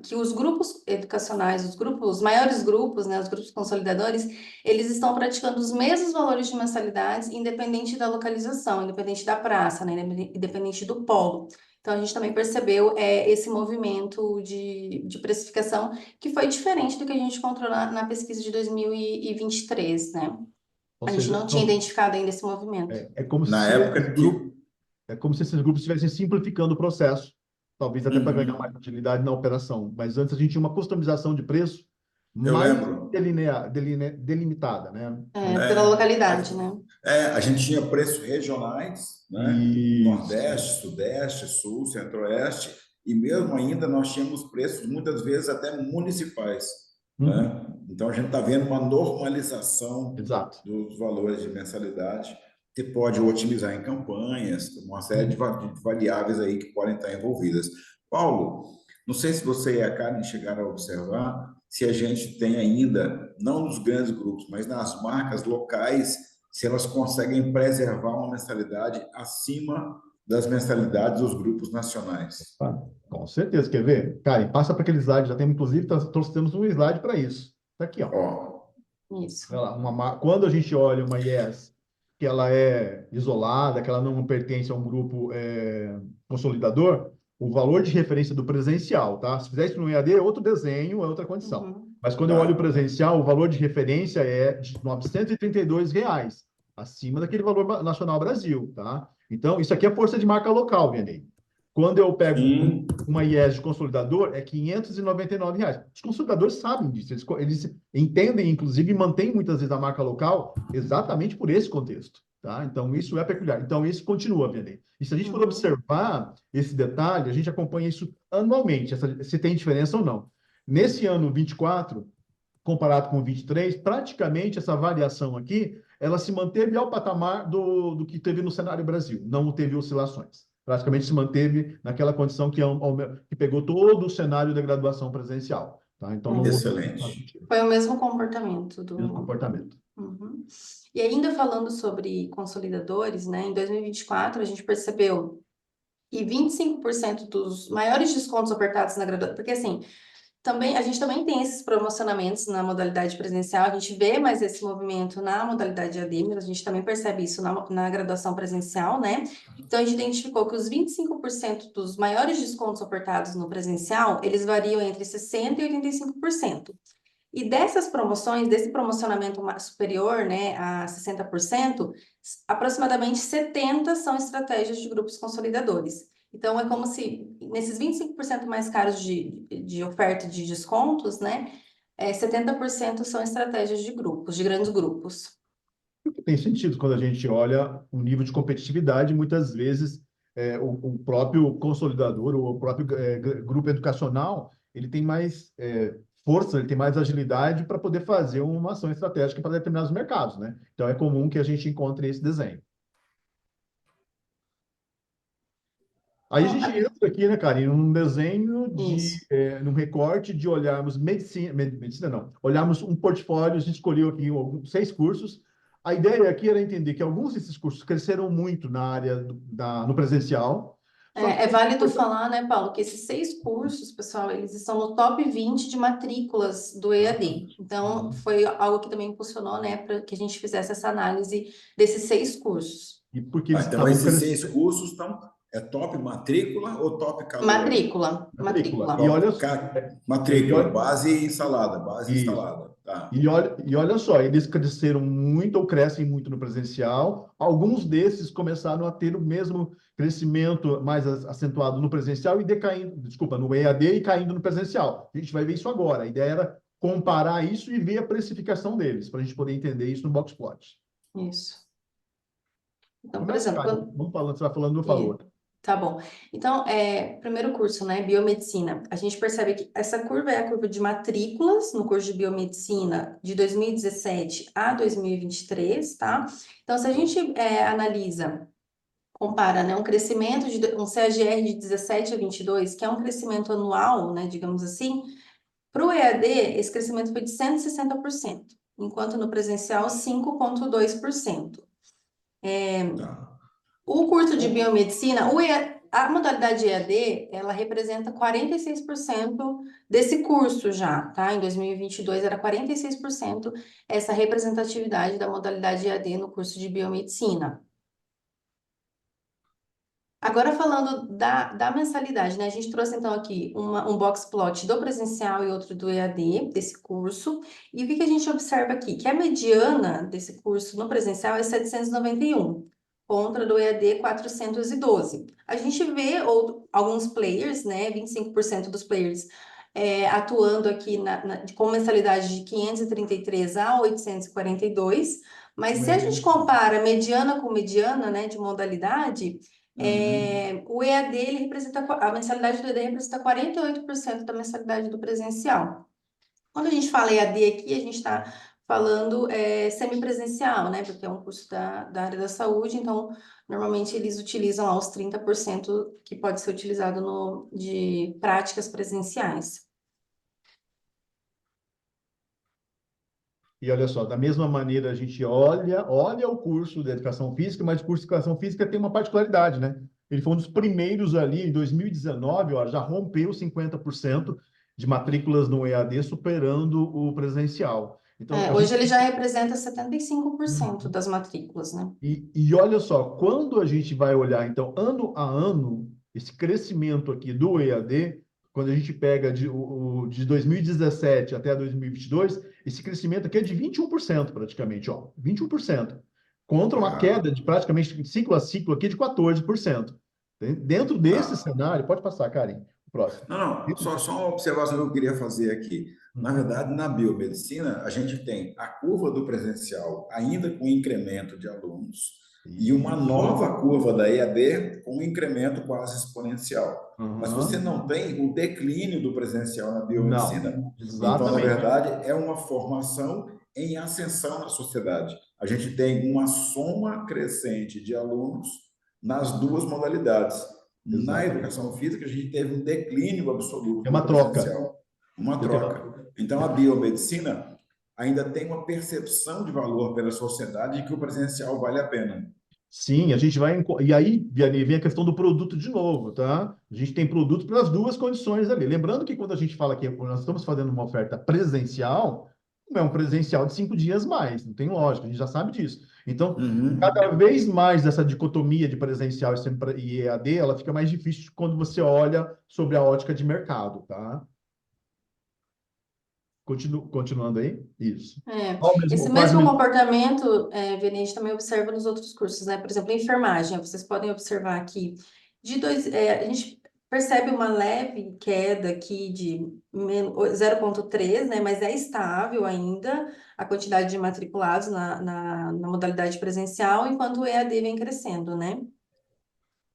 S3: que os grupos educacionais, os maiores grupos, né, os grupos consolidadores, eles estão praticando os mesmos valores de mensalidades, independente da localização, independente da praça, né, independente do polo. Então, a gente também percebeu esse movimento de precificação, que foi diferente do que a gente encontrou na pesquisa de 2023, né?
S2: Ou
S3: A gente
S2: seja,
S3: não tinha identificado ainda esse movimento.
S2: é como
S1: Na
S2: se esses
S1: época
S2: grupos,
S1: que...
S2: é como se esses grupos estivessem simplificando o processo, talvez até para ganhar mais
S1: Uhum,
S2: agilidade na operação. Mas antes a gente tinha uma customização de preço
S1: eu
S2: mais
S1: lembro.
S2: delimitada, né?
S3: Pela
S1: A,
S3: localidade, né?
S1: a gente tinha preços regionais, né?
S2: Isso,
S1: Nordeste, Sudeste, Sul, Centro-Oeste, e mesmo ainda nós tínhamos preços muitas vezes até municipais,
S2: uhum,
S1: né? Então a gente está vendo uma normalização
S2: exato.
S1: dos valores de mensalidade, que pode otimizar em campanhas, uma série de
S2: Uhum.
S1: de variáveis aí que podem estar envolvidas. Paulo, não sei se você e a Karen chegaram a observar se a gente tem ainda, não nos grandes grupos, mas nas marcas locais, se elas conseguem preservar uma mensalidade acima das mensalidades dos grupos nacionais.
S2: Ah, com certeza, quer ver? Cara, passa para aquele slide, já temos, inclusive, trouxemos um slide para isso. Está aqui, ó.
S1: Ó,
S3: Isso.
S2: Olha lá, quando a gente olha uma IES que ela é isolada, que ela não pertence a um grupo consolidador, o valor de referência do presencial, tá? Se fizer isso no EAD, é outro desenho, é outra condição.
S3: Uhum.
S2: Mas quando eu olho o
S1: tá.
S2: presencial, o valor de referência é de R$ 932, acima daquele valor nacional Brasil, tá? Então, isso aqui é força de marca local, Vianney. Quando eu pego
S1: Sim,
S2: uma IES de consolidador, é R$ 599. Os consolidadores sabem disso, eles entendem, inclusive, e mantêm muitas vezes a marca local exatamente por esse contexto. Tá? Então, isso é peculiar. Então, isso continua, Vianney. E se a gente for
S3: Uhum.
S2: observar esse detalhe, a gente acompanha isso anualmente, se tem diferença ou não. Nesse ano 24, comparado com o 23, praticamente essa variação aqui, ela se manteve ao patamar do que teve no cenário Brasil, não teve oscilações. Praticamente se manteve naquela condição que pegou todo o cenário da graduação presencial. Tá? Então, não houve
S1: excelente.
S3: Foi o mesmo comportamento
S2: mesmo comportamento.
S3: Uhum. E ainda falando sobre consolidadores, né? Em 2024, a gente percebeu que 25% dos maiores descontos ofertados na graduação, porque assim, a gente também tem esses promocionamentos na modalidade presencial, a gente vê mais esse movimento na modalidade AD, mas a gente também percebe isso na graduação presencial, né? Então, a gente identificou que os 25% dos maiores descontos ofertados no presencial, eles variam entre 60% e 85%. E dessas promoções, desse promocionamento superior, né, a 60%, aproximadamente 70% são estratégias de grupos consolidadores. Então, é como se nesses 25% mais caros de oferta de descontos, né, 70% são estratégias de grupos, de grandes grupos.
S2: Tem sentido quando a gente olha o nível de competitividade, muitas vezes o próprio consolidador, ou o próprio grupo educacional, ele tem mais força, ele tem mais agilidade para poder fazer uma ação estratégica para determinados mercados, né? Então é comum que a gente encontre esse desenho. Aí a
S3: Então,
S2: gente entra aqui, né, Karine, num desenho
S3: isso.
S2: num recorte de olharmos medicina não, olharmos um portfólio, a gente escolheu aqui 6 cursos. A ideia aqui era entender que alguns desses cursos cresceram muito na área no presencial, só que
S3: É válido falar, né, Paulo, que esses 6 cursos, pessoal, eles estão no top 20 de matrículas do
S2: Ah, tá.
S3: EAD. Então,
S2: Uhum.
S3: foi algo que também impulsionou, né, para que a gente fizesse essa análise desses 6 cursos.
S2: E porque
S1: Ah,
S2: eles
S1: então,
S2: estavam
S1: esses seis
S2: crescendo.
S1: cursos estão, é top matrícula ou top calor?
S3: Matrícula,
S2: Matrícula.
S3: matrícula.
S2: E olha,
S1: Top
S2: e
S1: matrícula,
S2: olha
S1: base instalada, base
S2: isso.
S1: instalada. Tá.
S2: E olha só, eles cresceram muito ou crescem muito no presencial. Alguns desses começaram a ter o mesmo crescimento mais acentuado no presencial e decaindo, desculpa, no EAD e caindo no presencial. A gente vai ver isso agora. A ideia era comparar isso e ver a precificação deles, para a gente poder entender isso no Boxplot.
S3: Isso. Então, por
S2: Começa,
S3: exemplo,
S2: cara. Vamos falando, você vai falando, eu falo.
S3: tá bom. Então, primeiro curso, né, biomedicina. A gente percebe que essa curva é a curva de matrículas no curso de biomedicina de 2017 a 2023, tá? Então, se a gente analisa, compara, né, um crescimento de um CAGR de 17 a 22, que é um crescimento anual, né, digamos assim, para o EAD, esse crescimento foi de 160%, enquanto no presencial, 5,2%.
S1: Tá.
S3: O curso de
S1: Bom,
S3: biomedicina, a modalidade EAD, ela representa 46% desse curso já, tá? Em 2022 era 46% essa representatividade da modalidade EAD no curso de biomedicina. Agora falando da mensalidade, né? A gente trouxe então aqui um box plot do presencial e outro do EAD, desse curso. E o que que a gente observa aqui? Que a mediana desse curso no presencial é 791, contra do EAD 412. A gente vê alguns players, né? 25% dos players atuando aqui com mensalidade de 533 a 842. Mas se a gente compara mediana com mediana, né, de modalidade,
S1: uhum.
S3: o EAD, ele representa, a mensalidade do EAD representa 48% da mensalidade do presencial. Quando a gente fala EAD aqui, a gente está falando semipresencial, né? Porque é um curso da área da saúde, então, normalmente eles utilizam lá os 30% que pode ser utilizado de práticas presenciais.
S2: E olha só, da mesma maneira a gente olha o curso de educação física, mas o curso de educação física tem uma particularidade, né? Ele foi um dos primeiros ali em 2019, ó, já rompeu 50% de matrículas no EAD, superando o presencial. Então, a
S3: Hoje
S2: gente
S3: ele já representa 75% das matrículas, né?
S2: e olha só, quando a gente vai olhar, então, ano a ano, esse crescimento aqui do EAD, quando a gente pega de 2017 até 2022, esse crescimento aqui é de 21% praticamente, ó, 21%, contra uma
S1: Tá.
S2: queda de praticamente ciclo a ciclo aqui de 14%. Dentro desse
S1: Tá.
S2: cenário, pode passar, Karen, o próximo.
S1: Não, não, só uma observação que eu queria fazer aqui. Na
S2: Uhum.
S1: verdade, na biomedicina, a gente tem a curva do presencial ainda com incremento de alunos e uma
S2: Isso.
S1: nova curva da EAD com um incremento quase exponencial. Mas você
S2: Uhum.
S1: não tem o declínio do presencial na biomedicina.
S2: Não,
S1: Então, na
S2: exatamente.
S1: verdade, é uma formação em ascensão na sociedade. A gente tem uma soma crescente de alunos nas duas modalidades. Na
S2: Exatamente.
S1: educação física, a gente teve um declínio absoluto
S2: É
S1: do
S2: uma troca.
S1: presencial, uma
S2: Você tem
S1: troca. Então, a biomedicina ainda tem uma percepção de valor pela sociedade de que o presencial vale a pena.
S2: Sim, a gente vai. E aí, Vianney, vem a questão do produto de novo, tá? A gente tem produto para as duas condições ali. Lembrando que quando a gente fala que nós estamos fazendo uma oferta presencial, não é um presencial de 5 dias mais, não tem lógica, a gente já sabe disso. Então, cada
S1: Uhum.
S2: vez mais essa dicotomia de presencial e EAD, ela fica mais difícil quando você olha sobre a ótica de mercado, tá? Continuando aí? Isso.
S3: Esse
S2: Quase
S3: mesmo
S2: mesmo.
S3: comportamento, Vini, a gente também observa nos outros cursos, né? Por exemplo, enfermagem, vocês podem observar aqui, a gente percebe uma leve queda aqui de 0,3, né? Mas é estável ainda a quantidade de matriculados na modalidade presencial, enquanto o EAD vem crescendo, né?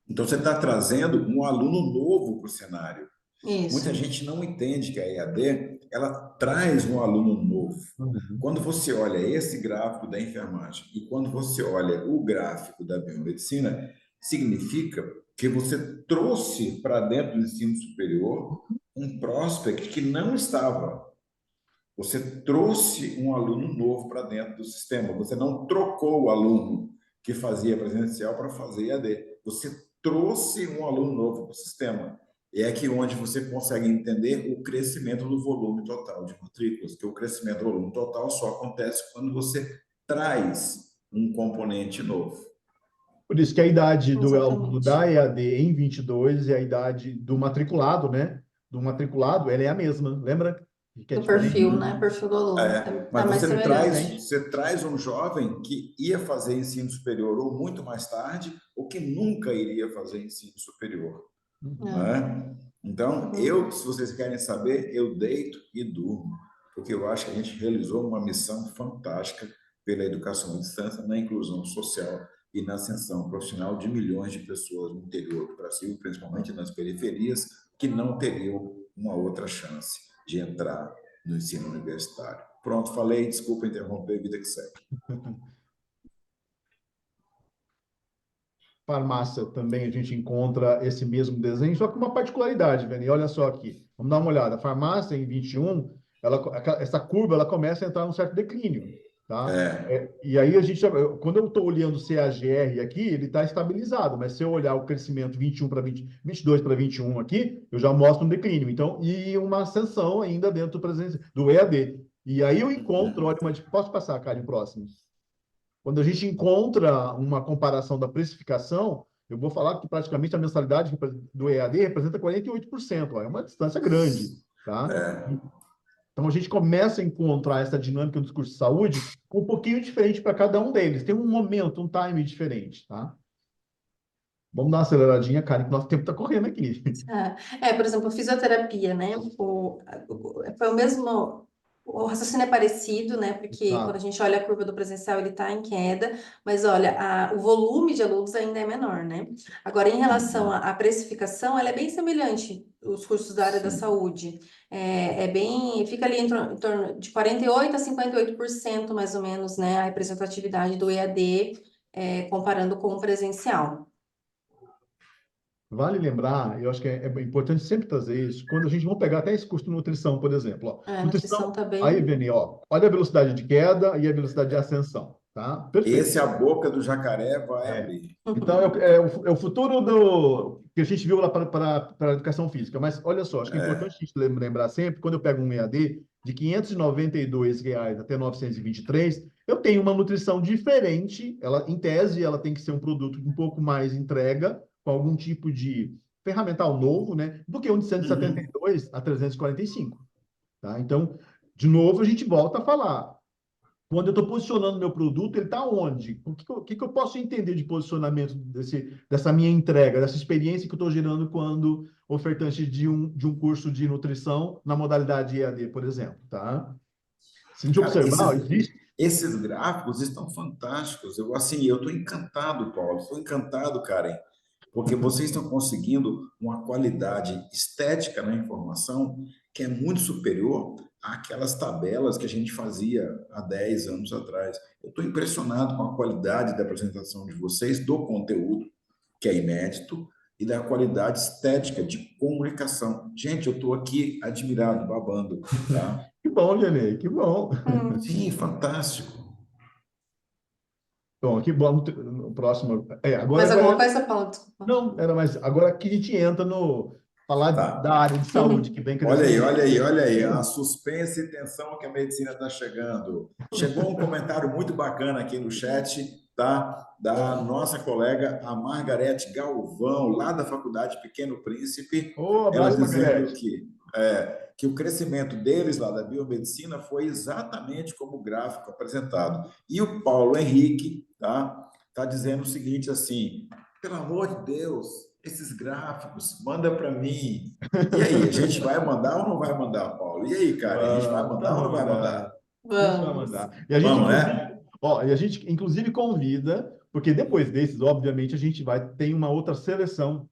S1: Então, você está trazendo um aluno novo para o cenário. Muita
S3: Isso.
S1: gente não entende que a EAD ela traz um aluno novo.
S2: Uhum.
S1: Quando você olha esse gráfico da enfermagem e quando você olha o gráfico da biomedicina, significa que você trouxe para dentro do ensino superior um prospect que não estava. Você trouxe um aluno novo para dentro do sistema. Você não trocou o aluno que fazia presencial para fazer EAD. Você trouxe um aluno novo para o sistema. É aqui onde você consegue entender o crescimento do volume total de matrículas, que o crescimento do volume total só acontece quando você traz um componente novo.
S2: Por isso que a idade do aluno
S3: Exatamente.
S2: da EAD em 22 e a idade do matriculado, né? Do matriculado, ela é a mesma. Lembra? que é
S3: Do perfil,
S2: diferente.
S3: né? Perfil do aluno. É
S1: Mas
S3: mais semelhante.
S1: você traz um jovem que ia fazer ensino superior ou muito mais tarde, ou que nunca iria fazer ensino superior,
S2: Uhum.
S3: É.
S1: né? Então,
S3: Uhum.
S1: se vocês querem saber, eu deito e durmo, porque eu acho que a gente realizou uma missão fantástica pela educação à distância, na inclusão social e na ascensão profissional de milhões de pessoas no interior do Brasil, principalmente nas periferias, que não teriam uma outra chance de entrar no ensino universitário. Pronto, falei, desculpa interromper, vida que segue.
S2: Farmácia também a gente encontra esse mesmo desenho, só com uma particularidade, Veni. Olha só aqui, vamos dar uma olhada. A farmácia em 21, essa curva ela começa a entrar num certo declínio, tá? E aí quando eu estou olhando o CAGR aqui, ele está estabilizado, mas se eu olhar o crescimento 21 para 20, 22 para 21 aqui, eu já mostro um declínio. Então, e uma ascensão ainda dentro do EAD. E aí eu encontro, olha, posso passar, Karen, próximo? Quando a gente encontra uma comparação da precificação, eu vou falar que praticamente a mensalidade do EAD representa 48%, ó, é uma distância grande, tá? Então a gente começa a encontrar essa dinâmica do discurso de saúde um pouquinho diferente para cada um deles. Tem um momento, um time diferente, tá? Vamos dar uma aceleradinha, Karen, que nosso tempo está correndo aqui.
S3: Por exemplo, a fisioterapia, né? Foi o mesmo. O raciocínio é parecido, né? Porque quando a
S2: Exato.
S3: gente olha a curva do presencial, ele está em queda, mas olha, o volume de alunos ainda é menor, né? Agora, em relação à precificação, ela é bem semelhante, os cursos da área da
S1: Sim.
S3: saúde. Fica ali em torno de 48% a 58% mais ou menos, né? A representatividade do EAD, comparando com o presencial.
S2: Vale lembrar, eu acho que é importante sempre trazer isso, quando a gente vai pegar até esse curso de nutrição, por exemplo. Ó.
S3: A nutrição
S2: Nutrição,
S3: está
S2: aí,
S3: bem.
S2: Veni, ó, olha a velocidade de queda e a velocidade de ascensão, tá? Perfeito.
S1: Esse a boca do jacaré vai
S2: É.
S1: abrir.
S2: Então, é o futuro que a gente viu lá para a educação física. Mas, olha só, acho que é importante a gente lembrar sempre, quando eu pego um EAD de R$ 592 até 923, eu tenho uma nutrição diferente. Ela, em tese, ela tem que ser um produto um pouco mais entrega, com algum tipo de ferramental novo, né? Do que um de 172 a 345. Tá? Então, de novo, a gente volta a falar. Quando eu estou posicionando meu produto, ele está onde? O que eu posso entender de posicionamento dessa minha entrega, dessa experiência que eu estou gerando quando ofertante de um curso de nutrição na modalidade EAD, por exemplo, tá? Se a gente
S1: Cara,
S2: observar, existe...
S1: esses gráficos estão fantásticos. Eu estou encantado, Paulo. Estou encantado, Karen, porque vocês estão conseguindo uma qualidade estética na informação que é muito superior àquelas tabelas que a gente fazia há 10 anos atrás. Eu estou impressionado com a qualidade da apresentação de vocês, do conteúdo, que é inédito, e da qualidade estética de comunicação. Gente, eu estou aqui admirado, babando, tá?
S2: Que bom, Liane, que bom.
S3: Hum.
S1: Sim, fantástico.
S2: Bom, que bom no próximo.
S3: Mais alguma
S2: Agora
S3: coisa, Paulo? Desculpa.
S2: não, era mais. Agora que a gente entra no falar da
S1: Tá.
S2: área de saúde, que vem
S1: Olha aí,
S2: crescendo.
S1: olha aí, olha aí, a suspense e tensão que a medicina está chegando. Chegou um comentário muito bacana aqui no chat, tá? Da nossa colega, a Margarete Galvão, lá da Faculdade Pequeno Príncipe,
S2: Ô,
S1: ela
S2: abraço,
S1: dizendo
S2: Margarete.
S1: que o crescimento deles lá da biomedicina foi exatamente como o gráfico apresentado. E o Paulo Henrique, tá dizendo o seguinte assim, pelo amor de Deus, esses gráficos, manda para mim. E aí, a gente vai mandar ou não vai mandar, Paulo? E aí, cara, a gente vai
S2: Vamos,
S1: mandar
S2: não
S1: ou não
S2: vamos
S1: vai mandar?
S2: mandar. A gente vai
S3: Vamos.
S2: mandar. E a gente,
S1: Vamos,
S2: inclusive,
S1: né?
S2: convida, porque depois desses, obviamente, a gente tem uma outra seleção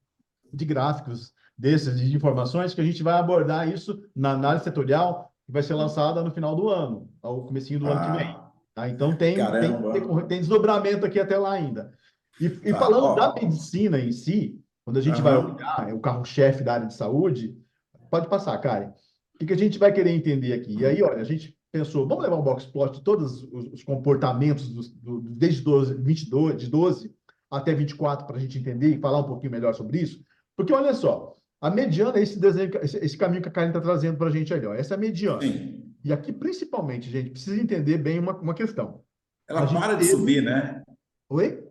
S2: de gráficos desses, de informações, que a gente vai abordar isso na análise setorial, que vai ser lançada no final do ano, ao comecinho do ano que vem.
S1: Ah,
S2: Tá? Então, tem
S1: caramba.
S2: desdobramento aqui até lá ainda. E
S1: Tá,
S2: falando da
S1: ó.
S2: medicina em si, quando a gente vai
S1: Aham.
S2: olhar o carro-chefe da área de saúde, pode passar, Karen. O que a gente vai querer entender aqui? E aí, olha, a gente pensou, vamos levar um box plot de todos os comportamentos desde 22, de 12 até 24 para a gente entender e falar um pouquinho melhor sobre isso? Porque olha só, a mediana é esse desenho, esse caminho que a Karen está trazendo para a gente ali, ó. Essa é a mediana.
S1: Sim.
S2: E aqui, principalmente, gente, precisa entender bem uma questão. A
S1: Ela
S2: gente
S1: para de
S2: teve.
S1: subir, né?
S2: Oi?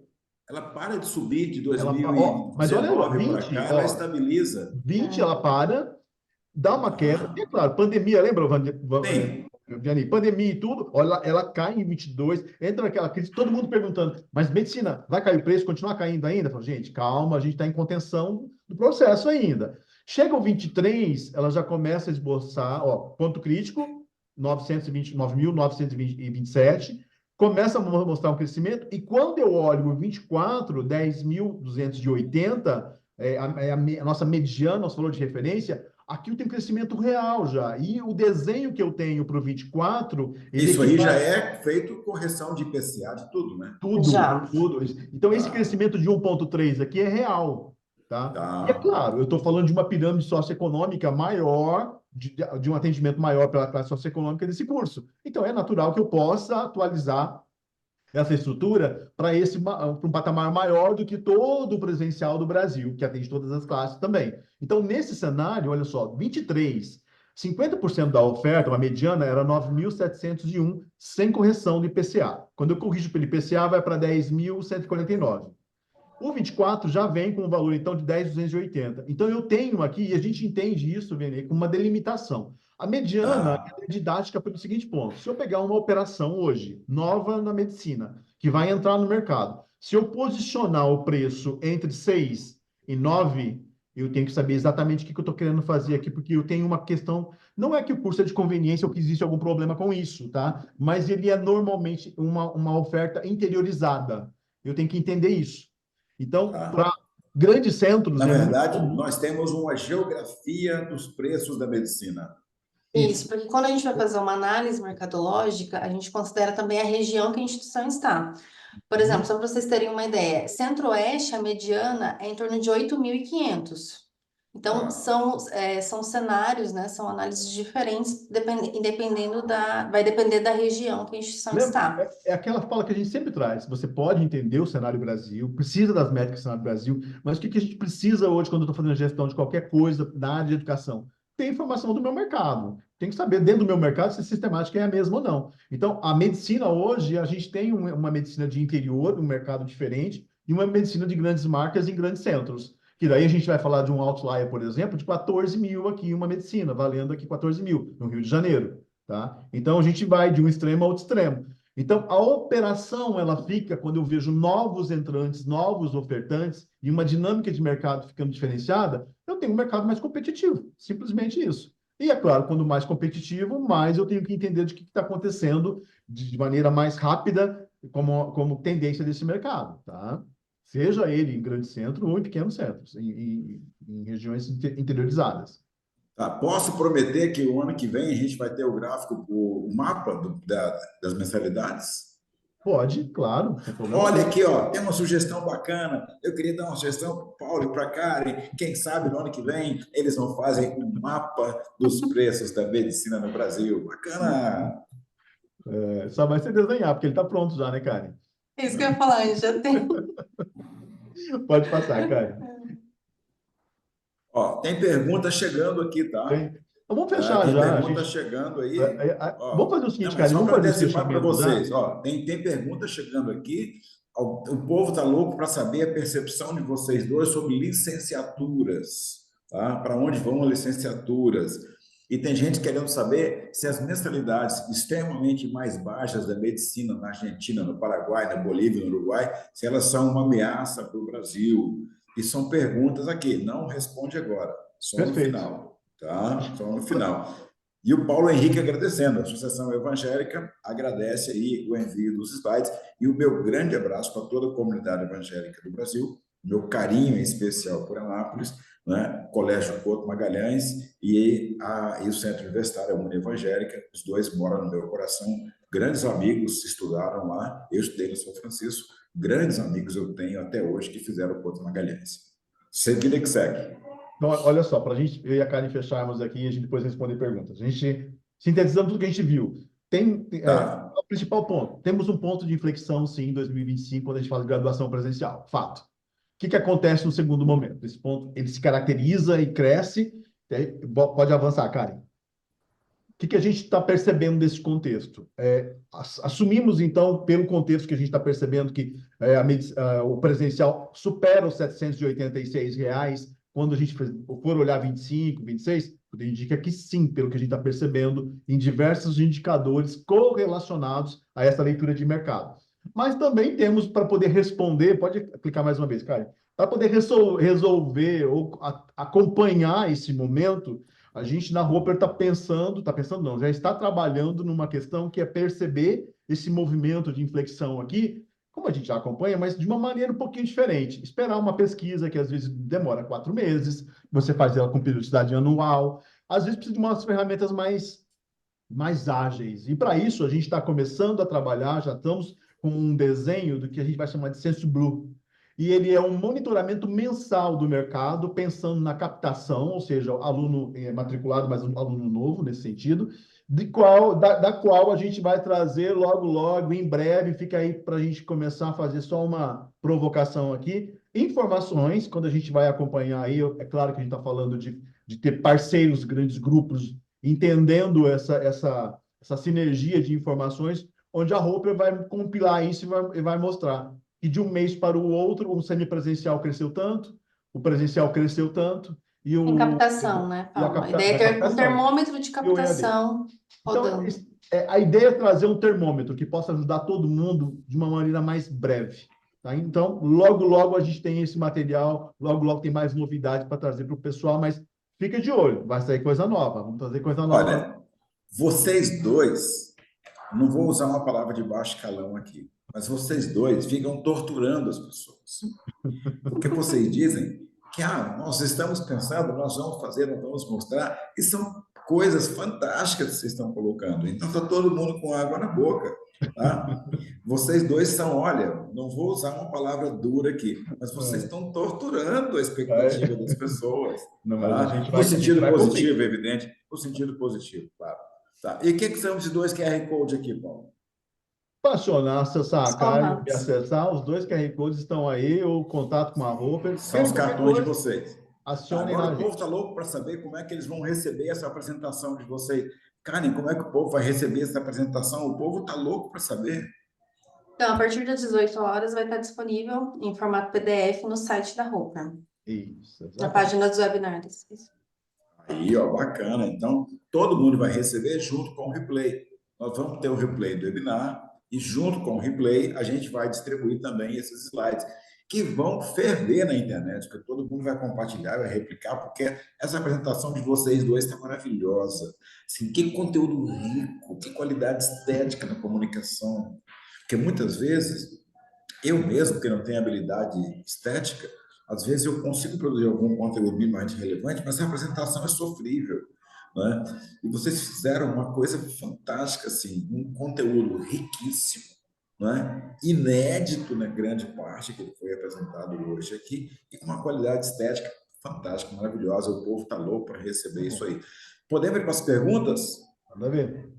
S1: Ela para de subir de
S2: Ó, mas olha, ó,
S1: 2019 para
S2: 20,
S1: cá, ela
S2: ó,
S1: estabiliza.
S2: 20
S3: É.
S2: ela para, dá uma queda. E é
S1: Ah,
S2: claro, pandemia, lembra,
S1: sim.
S2: Vianney? Pandemia e tudo, olha, ela cai em 22, entra naquela crise, todo mundo perguntando, mas medicina, vai cair o preço, continuar caindo ainda? Falo, gente, calma, a gente está em contenção do processo ainda. Chega o 23, ela já começa a esboçar, ó, ponto crítico, 929.927, começa a mostrar um crescimento, e quando eu olho o 24, 10.280, a nossa mediana, nosso valor de referência, aqui eu tenho crescimento real já. E o desenho que eu tenho para o 24, ele
S1: Isso aí já
S2: equivale
S1: é feito correção de IPCA de tudo, né?
S2: tudo,
S3: Já.
S2: tudo. Então, esse
S1: Tá,
S2: crescimento de 1,3 aqui é real, tá? E é
S1: tá.
S2: claro, eu estou falando de uma pirâmide socioeconômica maior, de um atendimento maior para a classe socioeconômica desse curso. Então, é natural que eu possa atualizar essa estrutura para um patamar maior do que todo o presencial do Brasil, que atende todas as classes também. Então, nesse cenário, olha só, 23, 50% da oferta, uma mediana, era 9.701, sem correção do IPCA. Quando eu corrijo pelo IPCA, vai para 10.149. O 24 já vem com um valor, então, de 10.280. Então, eu tenho aqui, e a gente entende isso, Vene, com uma delimitação. A mediana
S1: Tá.
S2: é didática pelo seguinte ponto: se eu pegar uma operação hoje, nova na medicina, que vai entrar no mercado, se eu posicionar o preço entre 6 e 9, eu tenho que saber exatamente o que eu estou querendo fazer aqui, porque eu tenho uma questão. Não é que o curso é de conveniência ou que existe algum problema com isso, tá? Mas ele é normalmente uma oferta interiorizada. Eu tenho que entender isso. Então,
S1: Tá.
S2: para grandes centros,
S1: Na
S2: é muito
S1: verdade,
S2: comum.
S1: nós temos uma geografia dos preços da medicina.
S3: Isso,
S2: Isso.
S3: porque quando a gente vai fazer uma análise mercadológica, a gente considera também a região que a instituição está. Por exemplo,
S2: Uhum.
S3: só para vocês terem uma ideia, Centro-Oeste, a mediana é em torno de 8.500. Então,
S1: Tá.
S3: são cenários, né? São análises diferentes, vai depender da região que a instituição está.
S2: É aquela fala que a gente sempre traz. Você pode entender o cenário Brasil, precisa das métricas do cenário Brasil, mas o que a gente precisa hoje quando eu estou fazendo gestão de qualquer coisa na área de educação? Tem informação do meu mercado. Tem que saber dentro do meu mercado se a sistemática é a mesma ou não. Então, a medicina hoje, a gente tem uma medicina de interior, um mercado diferente, e uma medicina de grandes marcas em grandes centros. Que daí a gente vai falar de um outlier, por exemplo, de 14 mil aqui, uma medicina, valendo aqui 14 mil, no Rio de Janeiro. Tá? Então, a gente vai de um extremo a outro extremo. Então, a operação, ela fica, quando eu vejo novos entrantes, novos ofertantes, e uma dinâmica de mercado ficando diferenciada, eu tenho um mercado mais competitivo. Simplesmente isso. E, é claro, quando mais competitivo, mais eu tenho que entender de que está acontecendo de maneira mais rápida, como tendência desse mercado. Tá? Seja ele em grande centro ou em pequenos centros, em regiões interiorizadas.
S1: Tá. Posso prometer que o ano que vem a gente vai ter o gráfico, o mapa das mensalidades?
S2: Pode, claro, sem problema
S1: Olha
S2: algum.
S1: aqui, ó, tem uma sugestão bacana. Eu queria dar uma sugestão para o Paulo e para a Karen. Quem sabe no ano que vem eles não fazem um mapa dos preços da medicina no Brasil. Bacana!
S2: É, só vai ser desenhar, porque ele está pronto já, né, Karen?
S3: É isso que eu ia falar, a gente já tem.
S2: Pode passar, Karen.
S1: Ó, tem pergunta chegando aqui, tá?
S2: Bem, então, vamos
S1: Tá,
S2: fechar
S1: tem
S2: já.
S1: pergunta chegando aí.
S2: Vamos
S1: Ó,
S2: fazer o
S1: não,
S2: seguinte,
S1: mas
S2: Karen,
S1: só
S2: vamos
S1: para
S2: fazer esse
S1: antecipar para
S2: fechamento já?
S1: vocês, ó, tem pergunta chegando aqui. O povo está louco para saber a percepção de vocês dois sobre licenciaturas, tá? Para onde vão as licenciaturas? E tem gente querendo saber se as mensalidades extremamente mais baixas da medicina na Argentina, no Paraguai, na Bolívia, no Uruguai, se elas são uma ameaça para o Brasil. E são perguntas aqui, não responde agora, só no
S2: Perfeito.
S1: final, tá?
S2: Acho
S1: Só no
S2: que
S1: final. E o Paulo Henrique agradecendo, a Associação Evangélica agradece aí o envio dos slides e o meu grande abraço para toda a comunidade evangélica do Brasil, meu carinho em especial por Anápolis, né? Colégio Couto Magalhães e o Centro Universitário União Evangélica, os dois moram no meu coração, grandes amigos estudaram lá, eu estudei no São Francisco, grandes amigos eu tenho até hoje que fizeram o Couto Magalhães. Você vida que segue.
S2: Então, olha só, para a gente, eu e a Karen fecharmos aqui e a gente depois responder perguntas. A gente, sintetizando tudo que a gente viu,
S1: Tá,
S2: o principal ponto, temos um ponto de inflexão, sim, em 2025, quando a gente fala de graduação presencial. Fato. O que acontece no segundo momento? Esse ponto, ele se caracteriza e cresce. Pode avançar, Karen. O que a gente está percebendo desse contexto? Assumimos, então, pelo contexto que a gente está percebendo que o presencial supera os R$ 786 quando a gente for olhar 25, 26, tudo indica que sim, pelo que a gente está percebendo em diversos indicadores correlacionados a essa leitura de mercado. Mas também temos, para poder responder, pode clicar mais uma vez, Karen, para poder resolver ou acompanhar esse momento, a gente na Roper está pensando não, já está trabalhando numa questão que é perceber esse movimento de inflexão aqui, como a gente já acompanha, mas de uma maneira um pouquinho diferente. Esperar uma pesquisa que às vezes demora 4 meses, você faz ela com periodicidade anual, às vezes precisa de umas ferramentas mais ágeis. E para isso a gente está começando a trabalhar, já estamos com um desenho do que a gente vai chamar de Senso Blue. E ele é um monitoramento mensal do mercado, pensando na captação, ou seja, aluno matriculado, mas um aluno novo nesse sentido, da qual a gente vai trazer logo, logo, em breve, fica aí para a gente começar a fazer só uma provocação aqui, informações, quando a gente vai acompanhar aí, é claro que a gente está falando de ter parceiros, grandes grupos, entendendo essa sinergia de informações, onde a Roper vai compilar isso e vai mostrar que de um mês para o outro, o semipresencial cresceu tanto, o presencial cresceu tanto,
S3: Em captação, né,
S2: e a
S3: Paulo? A ideia é
S2: da
S3: ter um
S2: captação
S3: termômetro de
S2: e o EAD.
S3: captação
S2: Então,
S3: rodando.
S2: a ideia é trazer um termômetro que possa ajudar todo mundo de uma maneira mais breve. Tá? Então, logo, logo a gente tem esse material, logo, logo tem mais novidades para trazer para o pessoal, mas fica de olho, vai sair coisa nova, vamos trazer coisa nova.
S1: Olha, vocês dois, não vou usar uma palavra de baixo calão aqui, mas vocês dois ficam torturando as pessoas. Porque vocês dizem que nós estamos pensando, nós vamos fazer, nós vamos mostrar, e são coisas fantásticas que vocês estão colocando. Então está todo mundo com água na boca. Tá? Vocês dois são, olha, não vou usar uma palavra dura aqui, mas vocês estão torturando a expectativa das pessoas.
S2: Não, mas
S1: Tá? No
S2: a gente
S1: sentido
S2: vai
S1: positivo,
S2: cumprir.
S1: evidente, no sentido positivo, claro. Tá. E o que são esses dois QR Code aqui, Paulo?
S2: Acionar, acessar a
S3: Só
S2: Karen e
S3: Max.
S2: acessar, os dois QR Codes estão aí, o contato com a Roper.
S1: São
S2: Querem
S1: os
S2: qualquer
S1: cartões de
S2: coisa,
S1: vocês. Tá,
S2: acionem
S1: agora
S2: lá,
S1: o povo
S2: gente.
S1: está louco para saber como é que eles vão receber essa apresentação de vocês. Karen, como é que o povo vai receber essa apresentação? O povo está louco para saber.
S3: Então, a partir das 18 horas vai estar disponível em formato PDF no site da Roper,
S2: Isso,
S3: na
S2: exatamente.
S3: página dos webinars. Isso.
S1: Aí, ó, bacana. Então, todo mundo vai receber junto com o replay. Nós vamos ter o replay do webinar e junto com o replay a gente vai distribuir também esses slides que vão ferver na internet, porque todo mundo vai compartilhar, vai replicar, porque essa apresentação de vocês dois está maravilhosa. Assim, que conteúdo rico, que qualidade estética na comunicação. Porque muitas vezes, eu mesmo, que não tenho habilidade estética, às vezes eu consigo produzir algum conteúdo minimamente relevante, mas a apresentação é sofrível, né? E vocês fizeram uma coisa fantástica, assim, um conteúdo riquíssimo, né? Inédito na grande parte que ele foi apresentado hoje aqui, e com uma qualidade estética fantástica, maravilhosa. O povo está louco para receber isso aí. Podemos ir para as perguntas?
S2: Manda ver.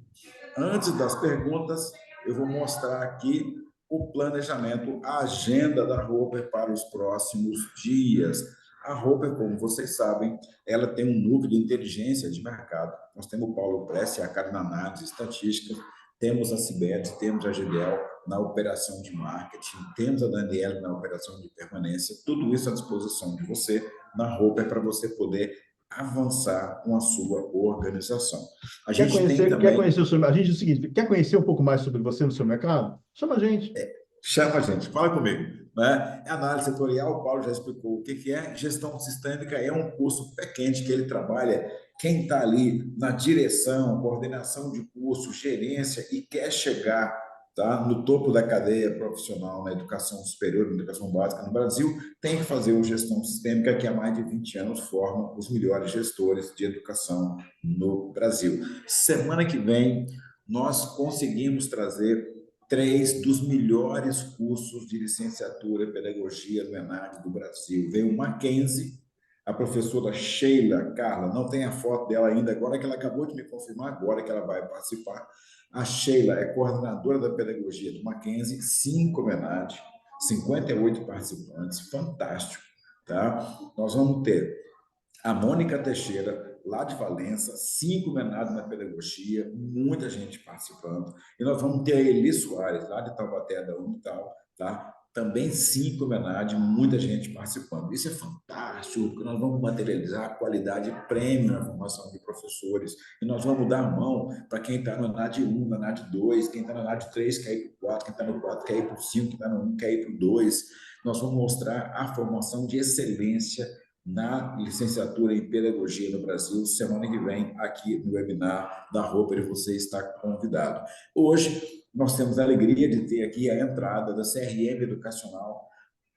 S1: Antes das perguntas, eu vou mostrar aqui o planejamento, a agenda da Roper para os próximos dias. A Roper, como vocês sabem, ela tem um núcleo de inteligência de mercado. Nós temos o Paulo Pressi, a cara na análise estatística, temos a Cibete, temos a Gidel na operação de marketing, temos a Daniela na operação de permanência, tudo isso à disposição de você na Roper para você poder avançar com a sua organização. A gente tem também...
S2: Quer conhecer o seu... A gente é o seguinte, quer conhecer um pouco mais sobre você no seu mercado? Chama a gente.
S1: Chama a gente, fala comigo. Né? Análise setorial, o Paulo já explicou o que é. Gestão sistêmica é um curso pé quente que ele trabalha. Quem está ali na direção, coordenação de curso, gerência e quer chegar, tá, no topo da cadeia profissional na educação superior, na educação básica no Brasil, tem que fazer o gestão sistêmica, que há mais de 20 anos forma os melhores gestores de educação no Brasil. Semana que vem, nós conseguimos trazer 3 dos melhores cursos de licenciatura em pedagogia no ENAD do Brasil. Veio o Mackenzie, a professora Sheila Carla, não tem a foto dela ainda, agora que ela acabou de me confirmar, agora que ela vai participar. A Sheila é coordenadora da pedagogia do Mackenzie, 5 ENAD, 58 participantes, fantástico. Tá? Nós vamos ter a Mônica Teixeira, lá de Valença, 5 menados na pedagogia, muita gente participando. E nós vamos ter a Eli Soares, lá de Taubaté, da Unital, tá? também 5 homenagens, muita gente participando. Isso é fantástico, porque nós vamos materializar a qualidade premium na formação de professores, e nós vamos dar a mão para quem está no NAD 1, no NAD 2, quem está no NAD 3 quer ir para o 4, quem está no 4 quer ir para o 5, quem está no 1 quer ir para o 2. Nós vamos mostrar a formação de excelência na licenciatura em Pedagogia no Brasil, semana que vem, aqui no webinar da Roper, e você está convidado. Hoje, nós temos a alegria de ter aqui a entrada da CRM Educacional,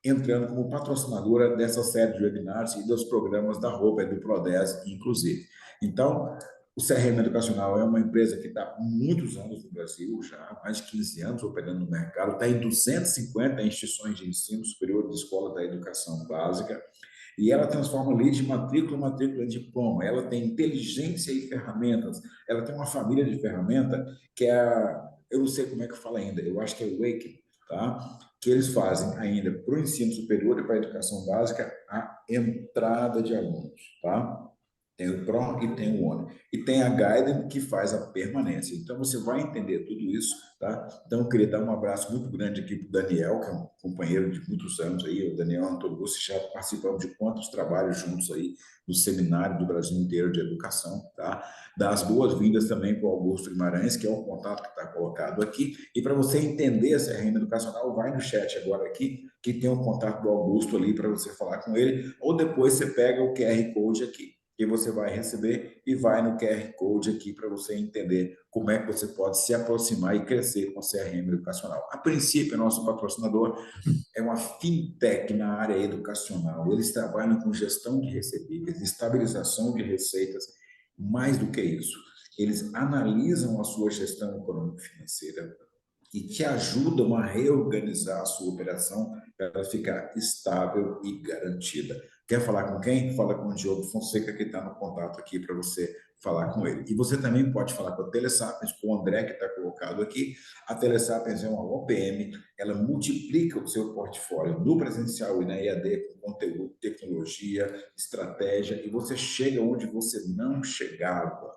S1: entrando como patrocinadora dessa série de webinars e dos programas da Roper, do Prodez, inclusive. Então, o CRM Educacional é uma empresa que está há muitos anos no Brasil, já há mais de 15 anos operando no mercado, está em 250 instituições de ensino superior de escola da educação básica, e ela transforma lead de matrícula em diploma. Ela tem inteligência e ferramentas. Ela tem uma família de ferramentas que é eu não sei como é que fala ainda, eu acho que é o Wake, tá? Que eles fazem ainda para o ensino superior e para a educação básica a entrada de alunos, tá? Tem o Pro e tem o ONE. E tem a Guidance que faz a permanência. Então, você vai entender tudo isso, tá? Então, eu queria dar um abraço muito grande aqui para o Daniel, que é um companheiro de muitos anos aí, o Daniel Antônio, já participamos de quantos trabalhos juntos aí no seminário do Brasil inteiro de educação, tá? Dar as boas-vindas também para o Augusto Guimarães, que é o contato que está colocado aqui. E para você entender essa renda educacional, vai no chat agora aqui, que tem o contato do Augusto ali para você falar com ele, ou depois você pega o QR Code aqui, que você vai receber, e vai no QR Code aqui para você entender como é que você pode se aproximar e crescer com o CRM Educacional. A princípio, nosso patrocinador é uma fintech na área educacional. Eles trabalham com gestão de recebíveis, estabilização de receitas, mais do que isso. Eles analisam a sua gestão econômico-financeira e te ajudam a reorganizar a sua operação para ela ficar estável e garantida. Quer falar com quem? Fala com o Diogo Fonseca, que está no contato aqui para você falar com ele. E você também pode falar com a Telesapiens, com o André, que está colocado aqui. A Telesapiens é uma OPM, ela multiplica o seu portfólio no presencial e na EAD com conteúdo, tecnologia, estratégia, e você chega onde você não chegava.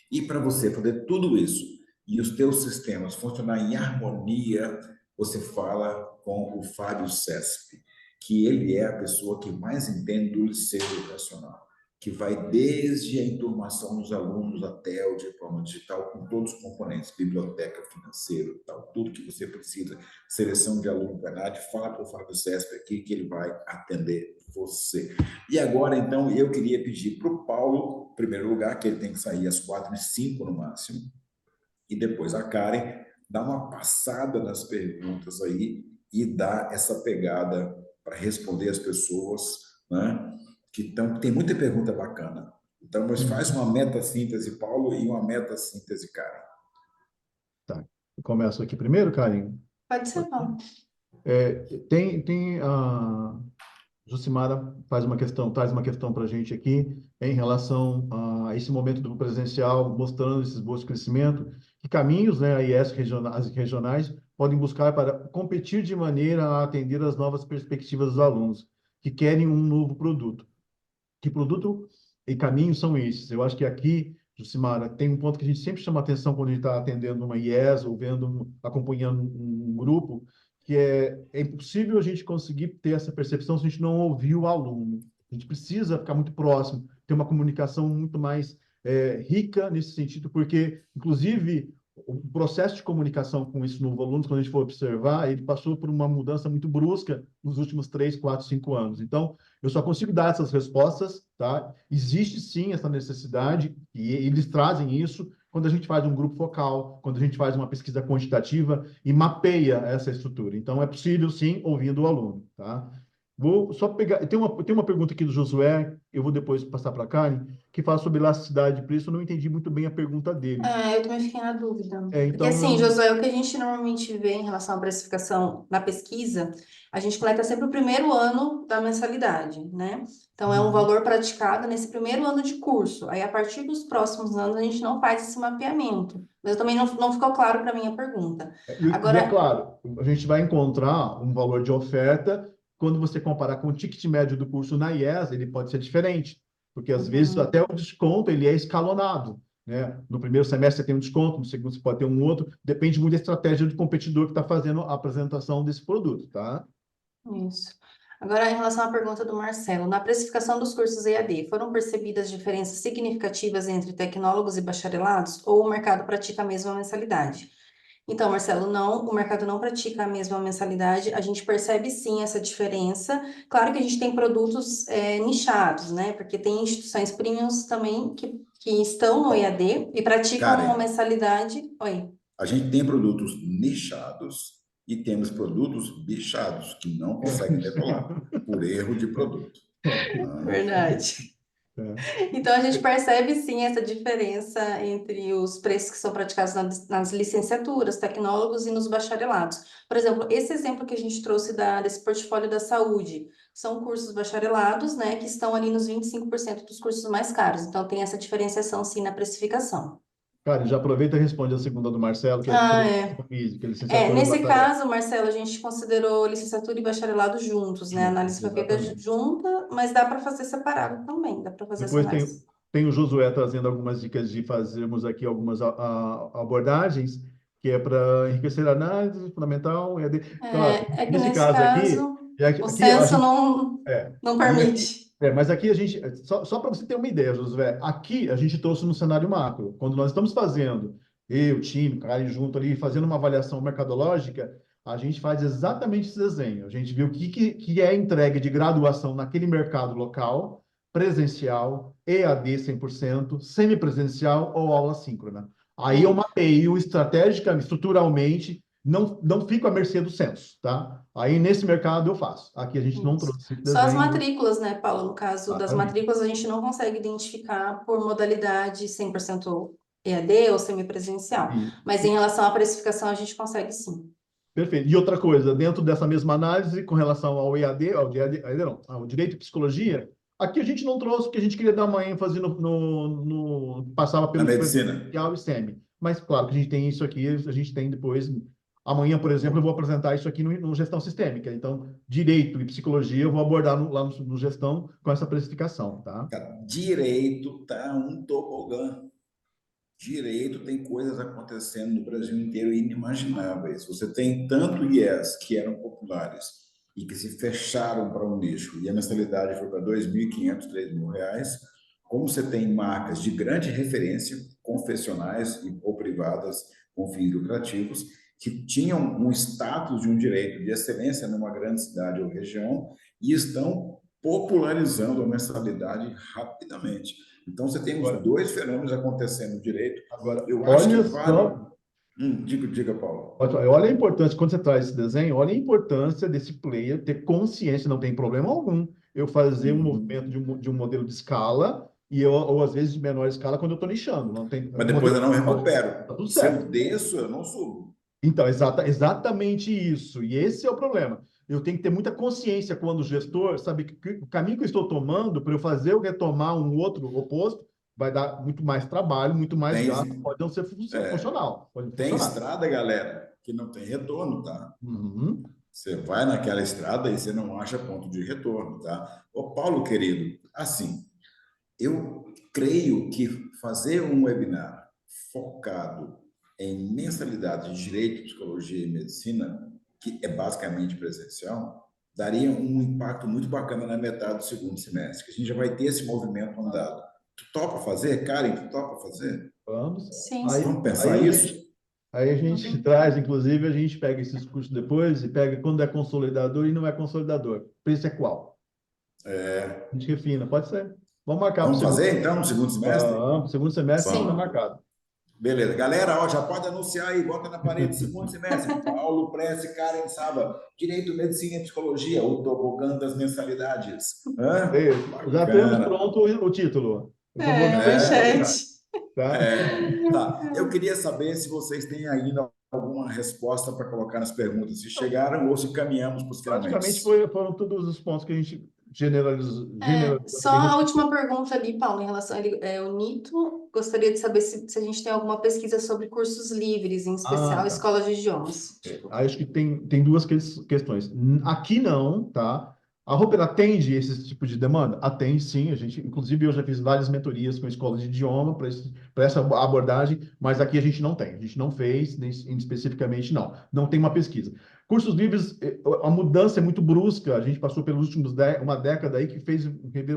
S1: E para você fazer tudo isso e os teus sistemas funcionar em harmonia, você fala com o Fábio Cesp, que ele é a pessoa que mais entende do liceu educacional, que vai desde a enturmação dos alunos até o diploma digital, com todos os componentes, biblioteca, financeiro, tal, tudo que você precisa, seleção de aluno para a fala para o Fábio Cesp aqui, que ele vai atender você. E agora, então, eu queria pedir para o Paulo, em primeiro lugar, que ele tem que sair às 4h05 no máximo, e depois a Karen dá uma passada nas perguntas aí e dá essa pegada para responder as pessoas, né? Que tem muita pergunta bacana. Então, mas faz uma meta-síntese, Paulo, e uma meta-síntese, Karen.
S2: Tá. Eu começo aqui primeiro, Karen.
S3: Pode ser, Paulo.
S2: Tem a Jucimara traz uma questão para a gente aqui em relação a esse momento do presencial, mostrando esses bons crescimento, que caminhos, né, as regionais podem buscar para competir de maneira a atender as novas perspectivas dos alunos que querem um novo produto. Que produto e caminhos são esses? Eu acho que aqui, Jucimara, tem um ponto que a gente sempre chama atenção quando a gente está atendendo uma IES ou acompanhando um grupo, que é impossível a gente conseguir ter essa percepção se a gente não ouvir o aluno. A gente precisa ficar muito próximo, ter uma comunicação muito mais rica nesse sentido, porque, inclusive, o processo de comunicação com esse novo aluno, quando a gente for observar, ele passou por uma mudança muito brusca nos últimos 3, 4, 5 anos. Então, eu só consigo dar essas respostas, tá? Existe sim essa necessidade, e eles trazem isso quando a gente faz um grupo focal, quando a gente faz uma pesquisa quantitativa e mapeia essa estrutura. Então, é possível sim, ouvindo o aluno, tá? Vou só pegar. Tem uma pergunta aqui do Josué, eu vou depois passar para a Karen, que fala sobre elasticidade de preço. Eu não entendi muito bem a pergunta dele.
S3: Eu também fiquei na dúvida. Porque,
S2: Então,
S3: assim, Josué, o que a gente normalmente vê em relação à precificação na pesquisa, a gente coleta sempre o primeiro ano da mensalidade, né? Então, é um valor praticado nesse primeiro ano de curso. Aí, a partir dos próximos anos, a gente não faz esse mapeamento. Mas eu também não ficou claro para mim a pergunta.
S2: E é claro, a gente vai encontrar um valor de oferta quando você comparar com o ticket médio do curso na IES, ele pode ser diferente, porque às vezes até o desconto ele é escalonado, né? No primeiro semestre você tem um desconto, no segundo você pode ter um outro, depende muito da estratégia do competidor que está fazendo a apresentação desse produto, tá?
S3: Isso. Agora, em relação à pergunta do Marcelo, na precificação dos cursos EAD, foram percebidas diferenças significativas entre tecnólogos e bacharelados, ou o mercado pratica a mesma mensalidade? Então, Marcelo, não, o mercado não pratica a mesma mensalidade, a gente percebe sim essa diferença. Claro que a gente tem produtos nichados, né? Porque tem instituições premiums também que estão no EAD e praticam uma
S1: Karen,
S3: mensalidade. Oi.
S1: a gente tem produtos nichados e temos produtos bichados que não conseguem decolar por erro de produto. Ah,
S3: Verdade.
S2: É.
S3: Então, a gente percebe sim essa diferença entre os preços que são praticados nas licenciaturas, tecnólogos e nos bacharelados. Por exemplo, esse exemplo que a gente trouxe desse portfólio da saúde, são cursos bacharelados, né, que estão ali nos 25% dos cursos mais caros. Então, tem essa diferenciação sim na precificação.
S2: Cara, já aproveita e responde a segunda do Marcelo, que é
S3: Ah,
S2: sobre
S3: é.
S2: o FISI, que é licenciatura e
S3: Nesse
S2: bacharel.
S3: caso, Marcelo, a gente considerou licenciatura e bacharelado juntos, né? A
S2: Juntos,
S3: análise foi feita
S2: exatamente.
S3: junta, mas dá para fazer separado também, dá para fazer essa
S2: Depois
S3: análise.
S2: tem o Josué trazendo algumas dicas de fazermos aqui algumas abordagens, que é para enriquecer a análise fundamental. Claro,
S3: É que
S2: nesse
S3: nesse
S2: caso aqui,
S3: caso, o
S2: aqui a
S3: censo
S2: gente.
S3: não,
S2: É,
S3: não
S2: e aqui,
S3: permite.
S2: mas aqui a gente. Só para você ter uma ideia, Josué, aqui a gente trouxe no cenário macro. Quando nós estamos fazendo, eu, o time, o cara junto ali, fazendo uma avaliação mercadológica, a gente faz exatamente esse desenho. A gente vê o que é entregue de graduação naquele mercado local, presencial, EAD 100%, semipresencial ou aula síncrona. Aí eu
S3: É.
S2: mapeio estrategicamente, estruturalmente, não fico à mercê do censo, tá? Aí nesse mercado eu faço. Aqui a gente não
S3: Isso.
S2: trouxe esse
S3: Só as
S2: desenho,
S3: matrículas, né, Paulo? No caso das
S2: exatamente.
S3: matrículas, a gente não consegue identificar por modalidade 100% EAD ou semipresencial.
S2: E,
S3: Mas em relação à precificação, a gente consegue sim.
S2: perfeito. E outra coisa, dentro dessa mesma análise, com relação ao EAD, EAD não, ao direito e psicologia, aqui a gente não trouxe porque a gente queria dar uma ênfase passava
S1: na
S2: pelo
S1: medicina.
S2: presencial e SEMI. Mas claro que a gente tem isso aqui, a gente tem depois. Amanhã, por exemplo, eu vou apresentar isso aqui no gestão sistêmica. Então, direito e psicologia eu vou abordar lá no gestão com essa precificação, tá?
S1: Cara, direito tá um tobogã. Direito tem coisas acontecendo no Brasil inteiro inimagináveis. Você tem tanto IES que eram populares e que se fecharam para um nicho e a mensalidade foi para 2.500, R$ 3.000, como você tem marcas de grande referência, confessionais ou privadas com fins lucrativos, que tinham um status de um direito de excelência numa grande cidade ou região e estão popularizando a mensalidade rapidamente. Então, você tem os
S2: Agora,
S1: dois fenômenos acontecendo direito. Eu acho que
S2: olha
S1: vale.
S2: só.
S1: Diga, Paulo.
S2: Olha a importância, quando você traz esse desenho, olha a importância desse player ter consciência, não tem problema algum eu fazer um movimento
S1: Uhum.
S2: de um modelo de escala, ou às vezes de menor escala quando eu estou nichando. Não tem
S1: Mas depois
S2: modelo
S1: eu não
S2: lógico,
S1: recupero.
S2: tá tudo
S1: Se
S2: certo.
S1: eu desço, eu não subo.
S2: Então, exatamente isso. E esse é o problema. Eu tenho que ter muita consciência quando o gestor sabe que o caminho que eu estou tomando para eu fazer eu retomar um outro oposto vai dar muito mais trabalho, muito mais gasto,
S1: Tem,
S2: pode não ser funcional, pode não
S1: tem
S2: funcionar.
S1: estrada, galera, que não tem retorno, tá?
S2: Uhum.
S1: Você vai naquela estrada e você não acha ponto de retorno, tá? Ô, Paulo, querido, assim, eu creio que fazer um webinar focado em mensalidade de direito, psicologia e medicina, que é basicamente presencial, daria um impacto muito bacana na metade do segundo semestre, que a gente já vai ter esse movimento andado. Tu topa fazer, Karen? Tu topa fazer?
S2: Vamos.
S3: Sim,
S2: Aí,
S1: Vamos
S2: aí
S1: pensar
S2: a
S1: isso?
S2: gente, aí a gente
S3: Uhum.
S2: traz, inclusive, a gente pega esses cursos depois e pega quando é consolidador e não é consolidador. O preço é qual? A gente refina, pode ser. Vamos marcar para o
S1: Vamos
S2: segundo,
S1: fazer então no segundo semestre?
S2: segundo semestre, está
S3: Sim.
S1: Vamos.
S2: marcado.
S1: Beleza. Galera, ó, já pode anunciar aí, bota na parede, segundo semestre. Paulo Prece, Karen Saba, Direito, Medicina e Psicologia, o tobogã das mensalidades. Hã?
S2: Já temos
S1: Bacana.
S2: pronto o título. O tobogã das
S1: É,
S2: mensalidades, tá?
S1: tá. Eu queria saber se vocês têm ainda alguma resposta para colocar nas perguntas, se
S2: Então,
S1: chegaram ou se caminhamos para os finalmente.
S2: praticamente foram todos os pontos que a gente generalizou
S3: Só
S2: e
S3: a
S2: respondeu.
S3: última pergunta ali, Paulo, em relação ao Nito, gostaria de saber se a gente tem alguma pesquisa sobre cursos livres, em especial
S2: Ah, tá.
S3: escolas de idiomas.
S2: Acho que tem duas questões. Aqui não, tá? A Roper atende esse tipo de demanda? Atende, sim. Inclusive, eu já fiz várias mentorias com escolas de idioma para essa abordagem, mas aqui a gente não tem. A gente não fez, nem especificamente, não. Não tem uma pesquisa. Cursos livres, a mudança é muito brusca. A gente passou pelos últimos uma década aí que fez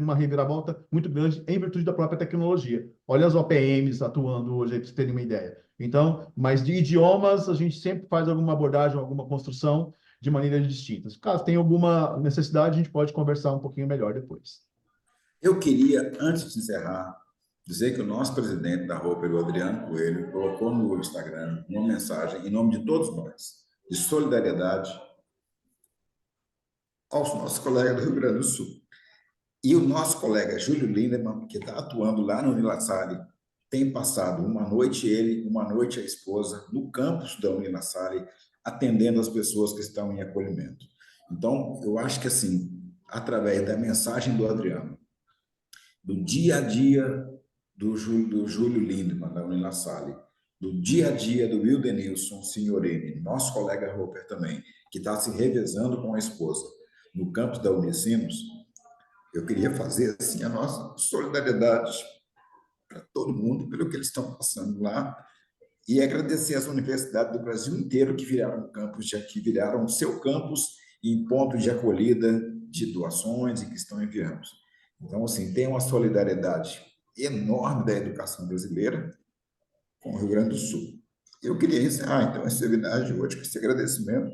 S2: uma reviravolta muito grande em virtude da própria tecnologia. Olha as OPMs atuando hoje, para vocês terem uma ideia. Então, mas de idiomas, a gente sempre faz alguma abordagem, alguma construção de maneiras distintas. Caso tenha alguma necessidade, a gente pode conversar um pouquinho melhor depois.
S1: Eu queria, antes de encerrar, dizer que o nosso presidente da Roper, o Adriano Coelho, colocou no Instagram uma mensagem em nome de todos nós, de solidariedade aos nossos colegas do Rio Grande do Sul. E o nosso colega Júlio Lindemann, que está atuando lá no Unilassalle, tem passado uma noite ele, uma noite a esposa, no campus da Unilassalle, atendendo as pessoas que estão em acolhimento. Então, eu acho que, assim, através da mensagem do Adriano, do dia a dia do Júlio Lindemann, da Unilassalle, do dia a dia do Wildenilson Signorini, nosso colega Roper também, que está se revezando com a esposa no campus da Unicinos, eu queria fazer assim a nossa solidariedade para todo mundo pelo que eles estão passando lá e agradecer às universidades do Brasil inteiro que viraram campus, que viraram seu campus em ponto de acolhida de doações e que estão enviando. Então, assim, tem uma solidariedade enorme da educação brasileira com o Rio Grande do Sul. Eu queria encerrar, então, esse webinar de hoje com esse agradecimento,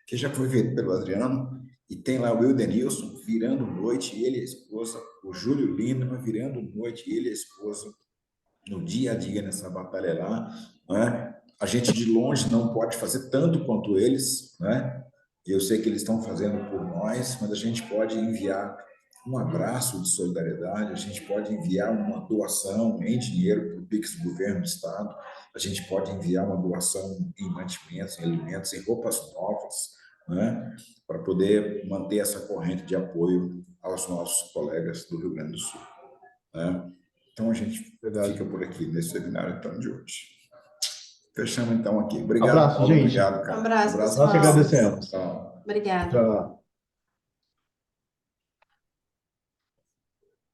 S1: que já foi feito pelo Adriano, e tem lá o Wildenilson virando noite, ele e a esposa, o Júlio Lindemann virando noite, ele e a esposa, no dia a dia nessa batalha lá, né? A gente de longe não pode fazer tanto quanto eles, né? Eu sei que eles estão fazendo por nós, mas a gente pode enviar um abraço de solidariedade, a gente pode enviar uma doação em dinheiro para o Pix do Governo do Estado, a gente pode enviar uma doação em mantimentos, em alimentos, em roupas novas, né? Para poder manter essa corrente de apoio aos nossos colegas do Rio Grande do Sul, né? Então, a gente fica por aqui nesse webinar então, de hoje. Fechamos então aqui. Obrigado,
S2: Abraço,
S1: Paulo.
S2: gente.
S1: Obrigado, cara.
S3: Abraço,
S1: Abraço
S2: Nós que
S3: pessoal.
S1: para vocês.
S2: agradecemos.
S1: Tchau.
S3: Obrigada.
S2: Tchau.